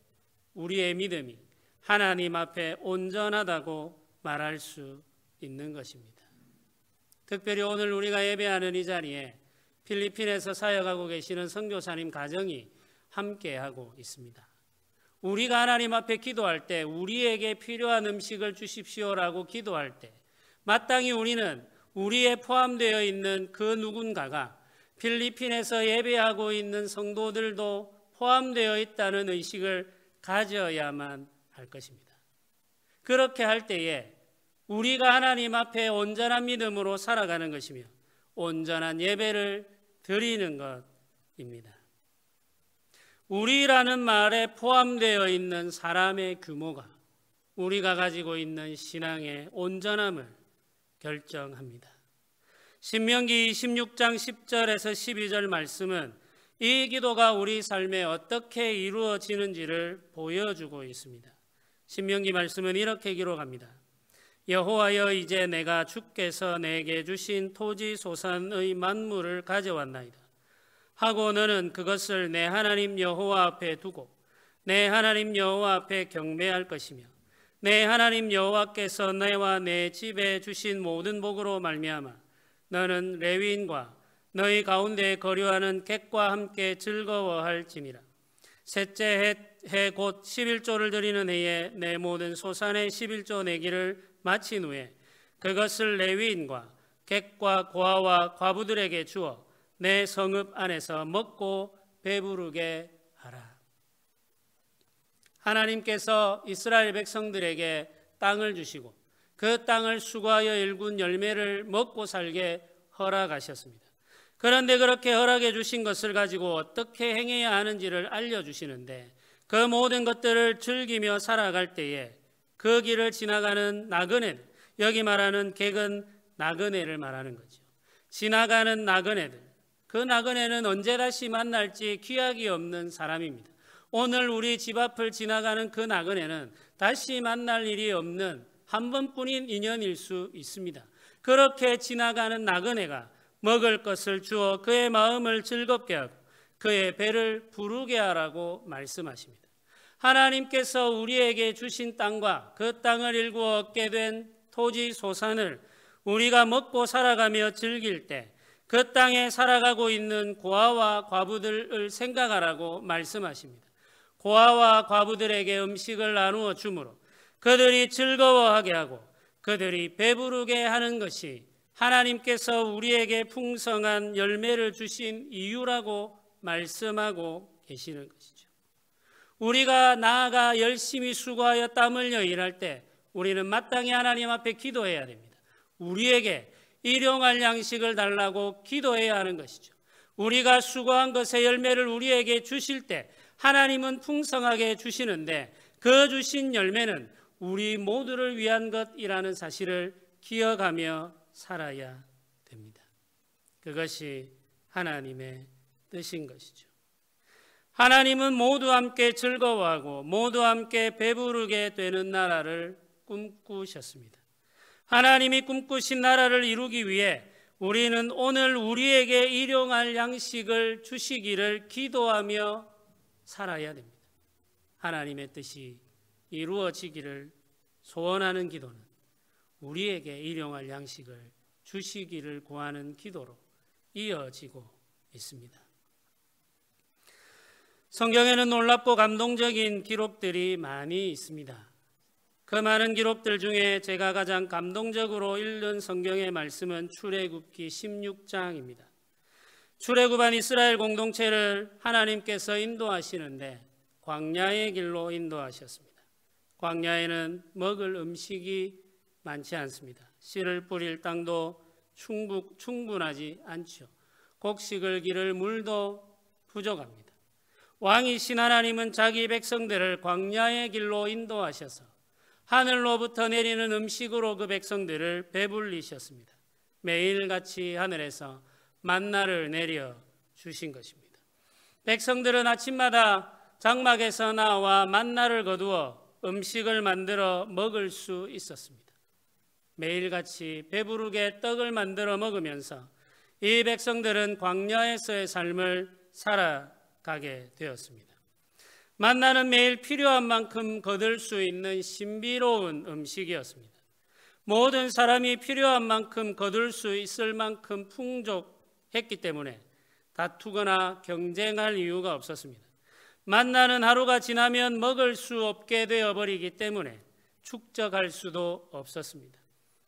우리의 믿음이 하나님 앞에 온전하다고 말할 수 있는 것입니다. 특별히 오늘 우리가 예배하는 이 자리에 필리핀에서 사역하고 계시는 선교사님 가정이 함께하고 있습니다. 우리가 하나님 앞에 기도할 때 우리에게 필요한 음식을 주십시오라고 기도할 때 마땅히 우리는 우리에 포함되어 있는 그 누군가가 필리핀에서 예배하고 있는 성도들도 포함되어 있다는 의식을 가져야만 할 것입니다. 그렇게 할 때에 우리가 하나님 앞에 온전한 믿음으로 살아가는 것이며 온전한 예배를 드리는 것입니다. 우리라는 말에 포함되어 있는 사람의 규모가 우리가 가지고 있는 신앙의 온전함을 결정합니다. 신명기 26장 10절에서 12절 말씀은 이 기도가 우리 삶에 어떻게 이루어지는지를 보여주고 있습니다. 신명기 말씀은 이렇게 기록합니다. 여호와여, 이제 내가 주께서 내게 주신 토지 소산의 만물을 가져왔나이다 하고 너는 그것을 내 하나님 여호와 앞에 두고 내 하나님 여호와 앞에 경배할 것이며 내 하나님 여호와께서 내와 내 집에 주신 모든 복으로 말미암아 너는 레위인과 너희 가운데 거류하는 객과 함께 즐거워할지니라. 셋째 해 곧 11조를 드리는 해에 내 모든 소산의 11조 내기를 마친 후에 그것을 레위인과 객과 고아와 과부들에게 주어 내 성읍 안에서 먹고 배부르게 하라. 하나님께서 이스라엘 백성들에게 땅을 주시고 그 땅을 수고하여 일군 열매를 먹고 살게 허락하셨습니다. 그런데 그렇게 허락해 주신 것을 가지고 어떻게 행해야 하는지를 알려주시는데 그 모든 것들을 즐기며 살아갈 때에 그 길을 지나가는 나그네들, 여기 말하는 객은 나그네를 말하는 거죠. 지나가는 나그네들, 그 나그네는 언제 다시 만날지 기약이 없는 사람입니다. 오늘 우리 집 앞을 지나가는 그 나그네는 다시 만날 일이 없는 한 번뿐인 인연일 수 있습니다. 그렇게 지나가는 나그네가 먹을 것을 주어 그의 마음을 즐겁게 하고 그의 배를 부르게 하라고 말씀하십니다. 하나님께서 우리에게 주신 땅과 그 땅을 일구어 얻게 된 토지 소산을 우리가 먹고 살아가며 즐길 때 그 땅에 살아가고 있는 고아와 과부들을 생각하라고 말씀하십니다. 고아와 과부들에게 음식을 나누어 주므로 그들이 즐거워하게 하고 그들이 배부르게 하는 것이 하나님께서 우리에게 풍성한 열매를 주신 이유라고 말씀하고 계시는 것이죠. 우리가 나아가 열심히 수고하여 땀 흘려 일할 때 우리는 마땅히 하나님 앞에 기도해야 됩니다. 우리에게 일용할 양식을 달라고 기도해야 하는 것이죠. 우리가 수고한 것의 열매를 우리에게 주실 때 하나님은 풍성하게 주시는데 그 주신 열매는 우리 모두를 위한 것이라는 사실을 기억하며 살아야 됩니다. 그것이 하나님의 뜻인 것이죠. 하나님은 모두 함께 즐거워하고 모두 함께 배부르게 되는 나라를 꿈꾸셨습니다. 하나님이 꿈꾸신 나라를 이루기 위해 우리는 오늘 우리에게 일용할 양식을 주시기를 기도하며 살아야 됩니다. 하나님의 뜻이 이루어지기를 소원하는 기도는 우리에게 일용할 양식을 주시기를 구하는 기도로 이어지고 있습니다. 성경에는 놀랍고 감동적인 기록들이 많이 있습니다. 그 많은 기록들 중에 제가 가장 감동적으로 읽는 성경의 말씀은 출애굽기 16장입니다. 출애굽한 이스라엘 공동체를 하나님께서 인도하시는데 광야의 길로 인도하셨습니다. 광야에는 먹을 음식이 많지 않습니다. 씨를 뿌릴 땅도 충분하지 않죠. 곡식을 기를 물도 부족합니다. 왕이신 하나님은 자기 백성들을 광야의 길로 인도하셔서 하늘로부터 내리는 음식으로 그 백성들을 배불리셨습니다. 매일같이 하늘에서 만나를 내려 주신 것입니다. 백성들은 아침마다 장막에서 나와 만나를 거두어 음식을 만들어 먹을 수 있었습니다. 매일같이 배부르게 떡을 만들어 먹으면서 이 백성들은 광야에서의 삶을 살아가게 되었습니다. 만나는 매일 필요한 만큼 거둘 수 있는 신비로운 음식이었습니다. 모든 사람이 필요한 만큼 거둘 수 있을 만큼 풍족했기 때문에 다투거나 경쟁할 이유가 없었습니다. 만나는 하루가 지나면 먹을 수 없게 되어버리기 때문에 축적할 수도 없었습니다.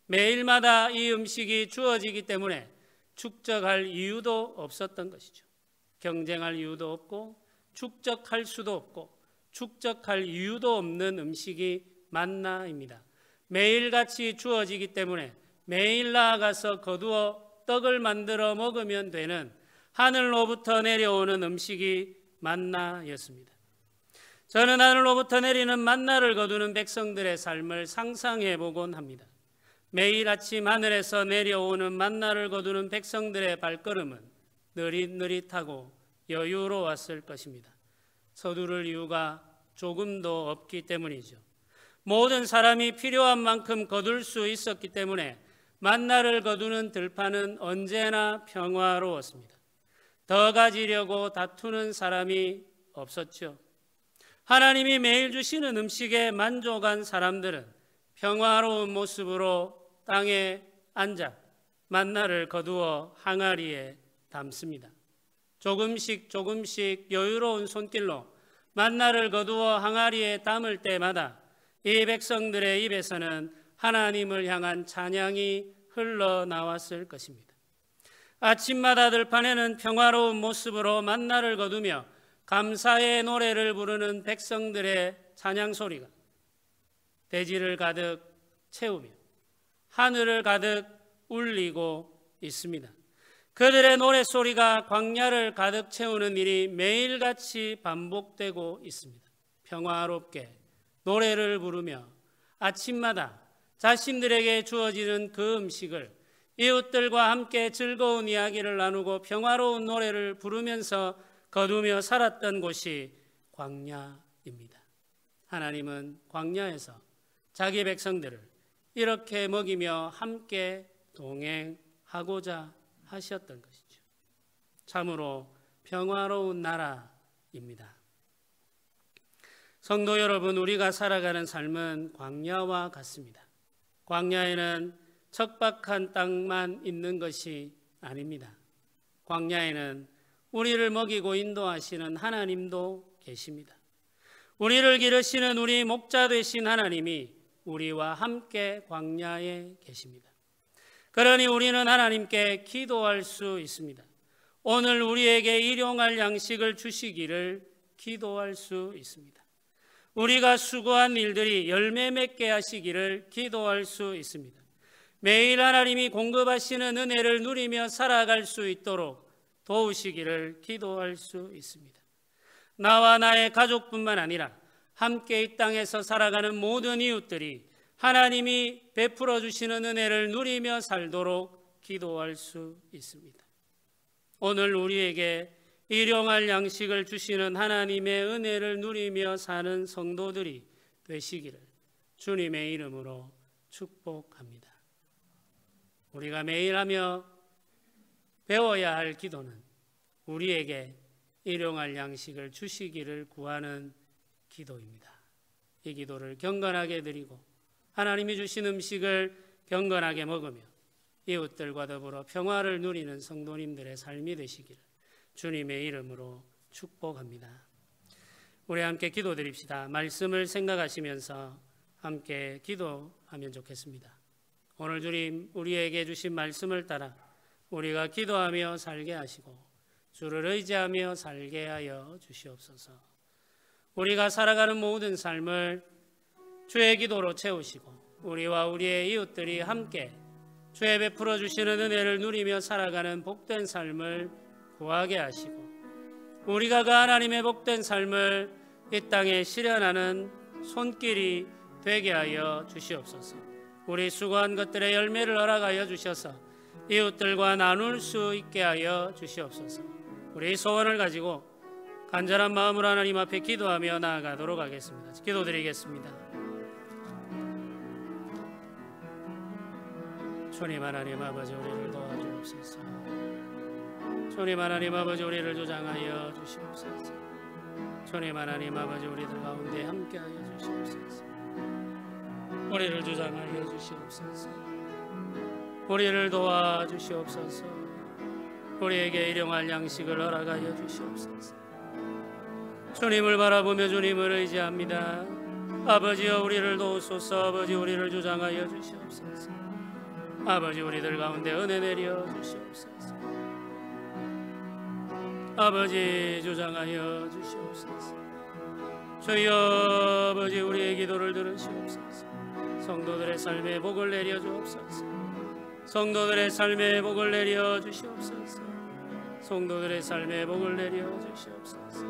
매일마다 이 음식이 주어지기 때문에 축적할 이유도 없었던 것이죠. 경쟁할 이유도 없고 축적할 수도 없고 축적할 이유도 없는 음식이 만나입니다. 매일같이 주어지기 때문에 매일 나아가서 거두어 떡을 만들어 먹으면 되는 하늘로부터 내려오는 음식이 만나였습니다. 저는 하늘로부터 내리는 만나를 거두는 백성들의 삶을 상상해 보곤 합니다. 매일 아침 하늘에서 내려오는 만나를 거두는 백성들의 발걸음은 느릿느릿하고 여유로웠을 것입니다. 서두를 이유가 조금도 없기 때문이죠. 모든 사람이 필요한 만큼 거둘 수 있었기 때문에 만나를 거두는 들판은 언제나 평화로웠습니다. 더 가지려고 다투는 사람이 없었죠. 하나님이 매일 주시는 음식에 만족한 사람들은 평화로운 모습으로 땅에 앉아 만나를 거두어 항아리에 담습니다. 조금씩 여유로운 손길로 만나를 거두어 항아리에 담을 때마다 이 백성들의 입에서는 하나님을 향한 찬양이 흘러나왔을 것입니다. 아침마다 들판에는 평화로운 모습으로 만나를 거두며 감사의 노래를 부르는 백성들의 찬양 소리가 대지를 가득 채우며 하늘을 가득 울리고 있습니다. 그들의 노래소리가 광야를 가득 채우는 일이 매일같이 반복되고 있습니다. 평화롭게 노래를 부르며 아침마다 자신들에게 주어지는 그 음식을 이웃들과 함께 즐거운 이야기를 나누고 평화로운 노래를 부르면서 거두며 살았던 곳이 광야입니다. 하나님은 광야에서 자기 백성들을 이렇게 먹이며 함께 동행하고자 하셨던 것이죠. 참으로 평화로운 나라입니다. 성도 여러분, 우리가 살아가는 삶은 광야와 같습니다. 광야에는 척박한 땅만 있는 것이 아닙니다. 광야에는 우리를 먹이고 인도하시는 하나님도 계십니다. 우리를 기르시는 우리 목자 되신 하나님이 우리와 함께 광야에 계십니다. 그러니 우리는 하나님께 기도할 수 있습니다. 오늘 우리에게 일용할 양식을 주시기를 기도할 수 있습니다. 우리가 수고한 일들이 열매 맺게 하시기를 기도할 수 있습니다. 매일 하나님이 공급하시는 은혜를 누리며 살아갈 수 있도록 도우시기를 기도할 수 있습니다. 나와 나의 가족뿐만 아니라 함께 이 땅에서 살아가는 모든 이웃들이 하나님이 베풀어 주시는 은혜를 누리며 살도록 기도할 수 있습니다. 오늘 우리에게 일용할 양식을 주시는 하나님의 은혜를 누리며 사는 성도들이 되시기를 주님의 이름으로 축복합니다. 우리가 매일 하며 배워야 할 기도는 우리에게 일용할 양식을 주시기를 구하는 기도입니다. 이 기도를 경건하게 드리고 하나님이 주신 음식을 경건하게 먹으며 이웃들과 더불어 평화를 누리는 성도님들의 삶이 되시기를 주님의 이름으로 축복합니다. 우리 함께 기도드립시다. 말씀을 생각하시면서 함께 기도하면 좋겠습니다. 오늘 주님 우리에게 주신 말씀을 따라 우리가 기도하며 살게 하시고 주를 의지하며 살게 하여 주시옵소서. 우리가 살아가는 모든 삶을 주의 기도로 채우시고 우리와 우리의 이웃들이 함께 주의 베풀어 주시는 은혜를 누리며 살아가는 복된 삶을 구하게 하시고 우리가 그 하나님의 복된 삶을 이 땅에 실현하는 손길이 되게 하여 주시옵소서. 우리 수고한 것들의 열매를 허락하여 주셔서 이웃들과 나눌 수 있게 하여 주시옵소서. 우리 소원을 가지고 간절한 마음으로 하나님 앞에 기도하며 나아가도록 하겠습니다. 기도드리겠습니다. 주님 하나님 아버지 우리를 도와주옵소서. 주님 하나님 아버지 우리를 조장하여 주시옵소서. 주님 하나님 아버지 우리들 가운데 함께하여 주시옵소서. 우리를 조장하여 주시옵소서. 우리를 도와주시옵소서. 우리에게 일용할 양식을 허락하여 주시옵소서. 주님을 바라보며 주님을 의지합니다. 아버지여 우리를 도우소서. 아버지 우리를 조장하여 주시옵소서. 아버지 우리들 가운데 은혜 내려 주시옵소서. 아버지 조장하여 주시옵소서. 주여 아버지 우리의 기도를 들으시옵소서. 성도들의 삶에 복을 내려 주옵소서. 성도들의 삶에 복을 내려 주시옵소서. 성도들의 삶에 복을 내려 주시옵소서.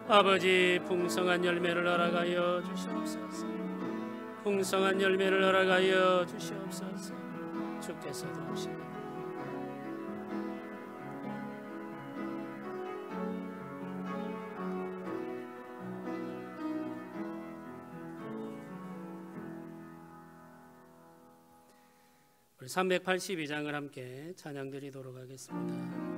아버지 풍성한 열매를 허락하여 주시옵소서. 풍성한 열매를 허락하여 주시옵소서. 주께서 도우시옵소서. 우리 382장을 함께 찬양 드리도록 하겠습니다.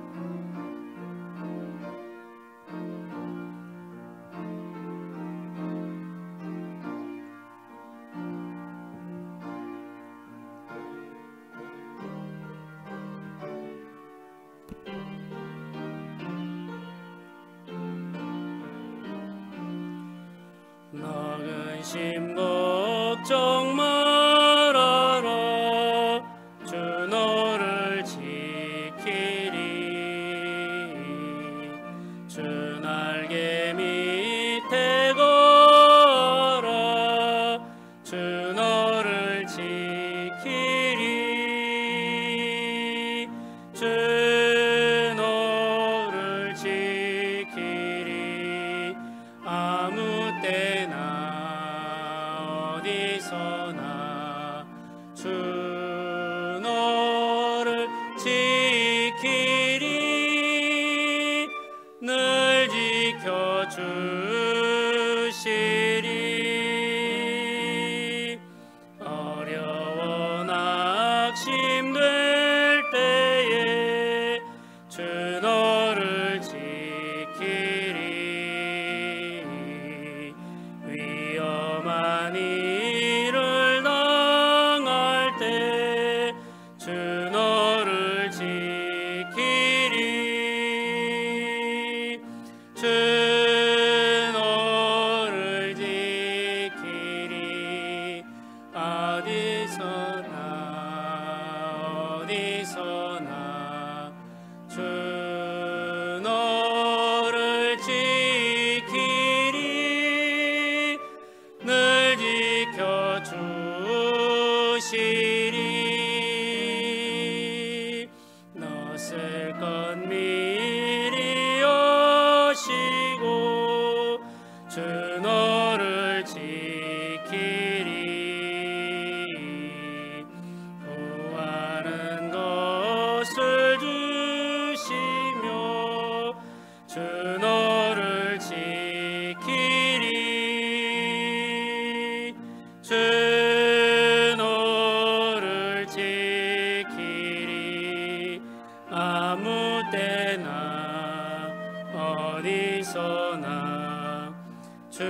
심 걱정 말아라. 주 너를 지키리. 주 날개 밑에 걸어라. 주 너를 지키리. 주 너를 지키리. 아무 때나 어디서나 주 너를 지키리. 늘 지켜주시리. 어려워 낙심될 때에 주 너를 지키리. 위험한 일을 당할 때 주 너를 지키리. 주 너를 지키리. 어디서나 주 너를 지키리. 늘 지켜주시리. 너를 지키리. 구하는 것을 주시며 주 너를 지키리. 주 너를 지키리. 아무 때나 어디서나 주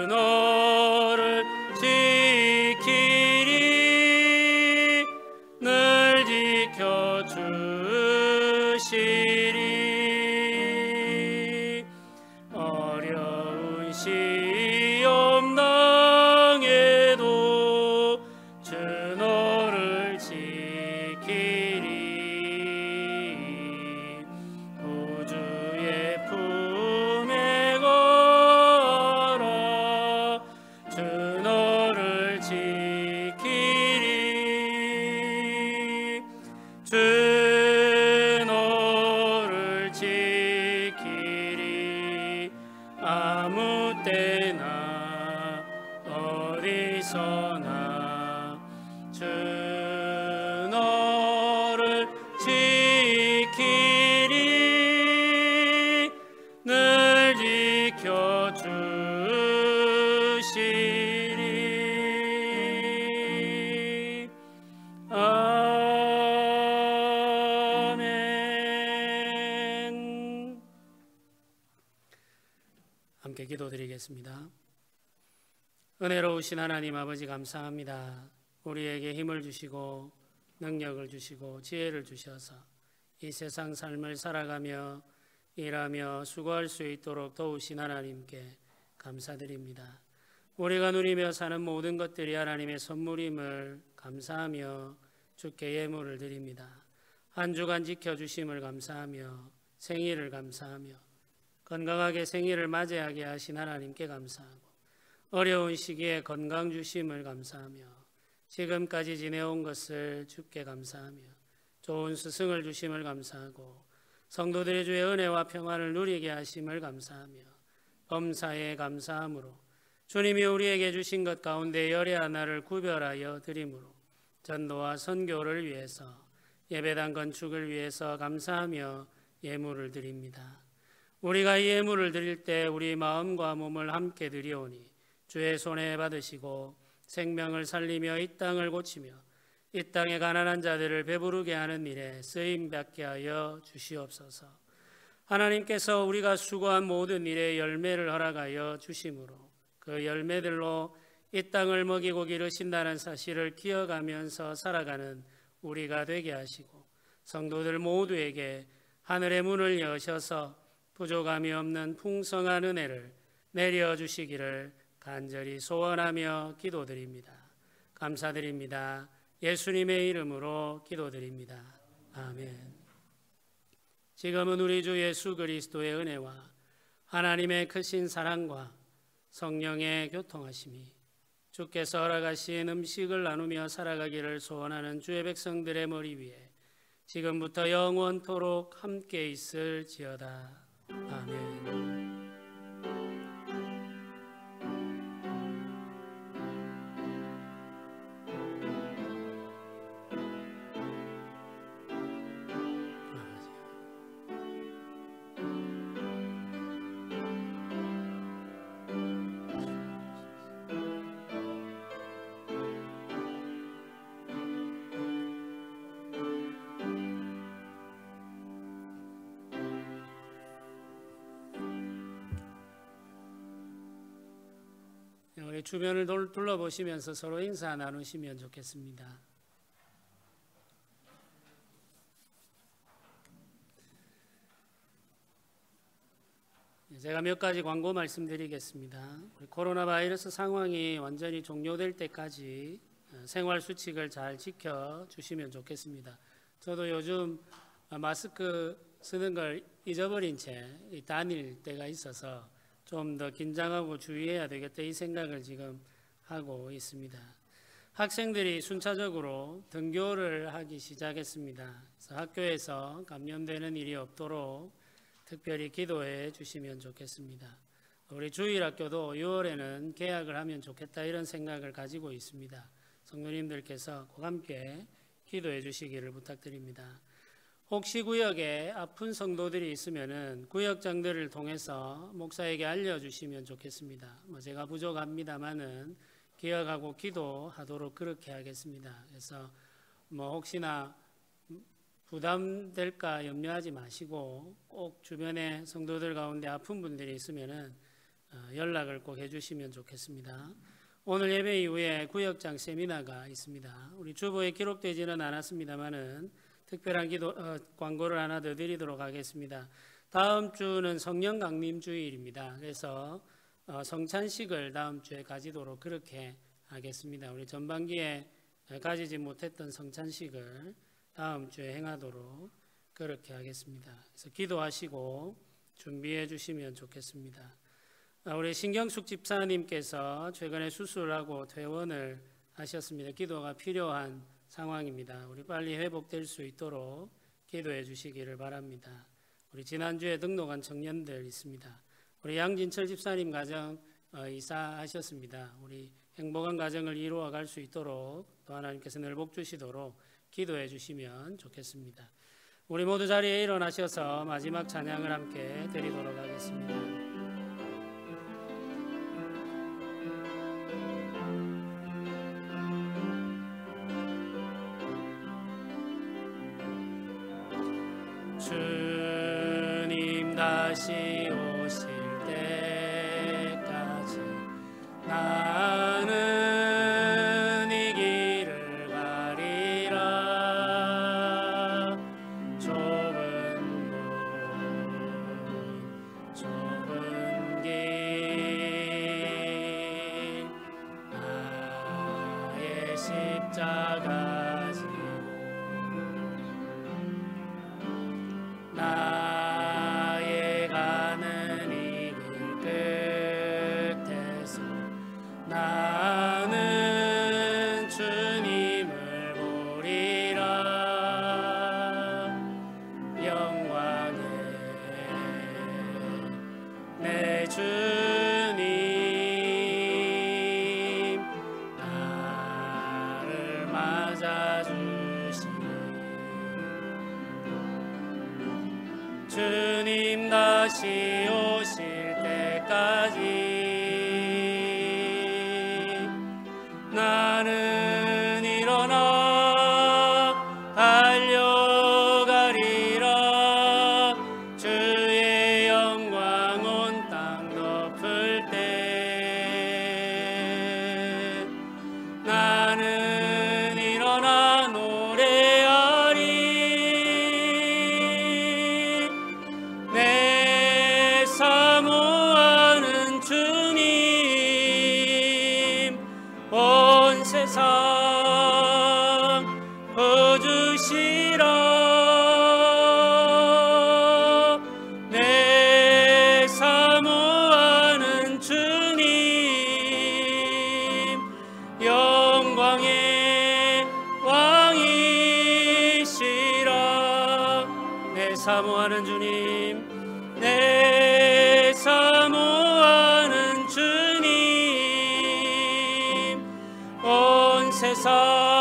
너를 지키리. 늘 지켜주시리. 어려운 시험 당해도 주 너를 지키리. 구주의 품에 걸어 주 너를 지키리. 주 너를 지키리. 아무 때나 어디서나 주 너를 지키리. 늘 지켜주시리. 아멘. 함께 기도드리겠습니다. 은혜로우신 하나님 아버지, 감사합니다. 우리에게 힘을 주시고 능력을 주시고 지혜를 주셔서 이 세상 삶을 살아가며 일하며 수고할 수 있도록 도우신 하나님께 감사드립니다. 우리가 누리며 사는 모든 것들이 하나님의 선물임을 감사하며 주께 예물을 드립니다. 한 주간 지켜주심을 감사하며 생일을 감사하며 건강하게 생일을 맞이하게 하신 하나님께 감사하고 어려운 시기에 건강 주심을 감사하며 지금까지 지내온 것을 주께 감사하며 좋은 스승을 주심을 감사하고 성도들의 주의 은혜와 평안을 누리게 하심을 감사하며 범사에 감사함으로 주님이 우리에게 주신 것 가운데 열의 하나를 구별하여 드림으로 전도와 선교를 위해서 예배당 건축을 위해서 감사하며 예물을 드립니다. 우리가 이 예물을 드릴 때 우리 마음과 몸을 함께 드리오니 주의 손에 받으시고 생명을 살리며 이 땅을 고치며 이 땅의 가난한 자들을 배부르게 하는 일에 쓰임받게 하여 주시옵소서. 하나님께서 우리가 수고한 모든 일에 열매를 허락하여 주심으로 그 열매들로 이 땅을 먹이고 기르신다는 사실을 기억하면서 살아가는 우리가 되게 하시고 성도들 모두에게 하늘의 문을 여셔서 부족함이 없는 풍성한 은혜를 내려주시기를 간절히 소원하며 기도드립니다. 감사드립니다. 예수님의 이름으로 기도드립니다. 아멘. 지금은 우리 주 예수 그리스도의 은혜와 하나님의 크신 사랑과 성령의 교통하심이 주께서 허락하신 음식을 나누며 살아가기를 소원하는 주의 백성들의 머리 위에 지금부터 영원토록 함께 있을지어다. 아멘. 우리 주변을 둘러보시면서 서로 인사 나누시면 좋겠습니다. 제가 몇 가지 광고 말씀드리겠습니다. 우리 코로나 바이러스 상황이 완전히 종료될 때까지 생활 수칙을 잘 지켜주시면 좋겠습니다. 저도 요즘 마스크 쓰는 걸 잊어버린 채 다닐 때가 있어서 좀 더 긴장하고 주의해야 되겠다 이 생각을 지금 하고 있습니다. 학생들이 순차적으로 등교를 하기 시작했습니다. 그래서 학교에서 감염되는 일이 없도록 특별히 기도해 주시면 좋겠습니다. 우리 주일학교도 6월에는 개학을 하면 좋겠다 이런 생각을 가지고 있습니다. 성도님들께서 꼭 함께 기도해 주시기를 부탁드립니다. 혹시 구역에 아픈 성도들이 있으면은 구역장들을 통해서 목사에게 알려주시면 좋겠습니다. 제가 부족합니다만은 기억하고 기도하도록 그렇게 하겠습니다. 그래서 혹시나 부담될까 염려하지 마시고 꼭 주변에 성도들 가운데 아픈 분들이 있으면은 연락을 꼭 해주시면 좋겠습니다. 오늘 예배 이후에 구역장 세미나가 있습니다. 우리 주보에 기록되지는 않았습니다만은 특별한 기도 광고를 하나 더 드리도록 하겠습니다. 다음 주는 성령 강림 주일입니다. 그래서 성찬식을 다음 주에 가지도록 그렇게 하겠습니다. 우리 전반기에 가지지 못했던 성찬식을 다음 주에 행하도록 그렇게 하겠습니다. 그래서 기도하시고 준비해 주시면 좋겠습니다. 우리 신경숙 집사님께서 최근에 수술하고 퇴원을 하셨습니다. 기도가 필요한 상황입니다. 우리 빨리 회복될 수 있도록 기도해 주시기를 바랍니다. 우리 지난주에 등록한 청년들 있습니다. 우리 양진철 집사님 가정 이사하셨습니다. 우리 행복한 가정을 이루어 갈 수 있도록 또 하나님께서 늘 복 주시도록 기도해 주시면 좋겠습니다. 우리 모두 자리에 일어나셔서 마지막 찬양을 함께 드리도록 하겠습니다. 주님 다시 오실 때까지 나는 이 길을 가리라. 좁은 길 나의 십자가 지고 나의 가는 이 길 끝에서 나는 주님을 보리라. 영광의 내 주님 나를 맞아주시니 주님 다시 오실 때까지 나는 일어나 달려가리라. 주의 영광 온 땅 덮을 때 나는 일어나 노래하리. 내 사모하는 주님 온 세상 퍼주시라. 내 사모하는 주님 영광의 왕이시라. 내 사모하는 주님 내 사모하는 주님 온 세상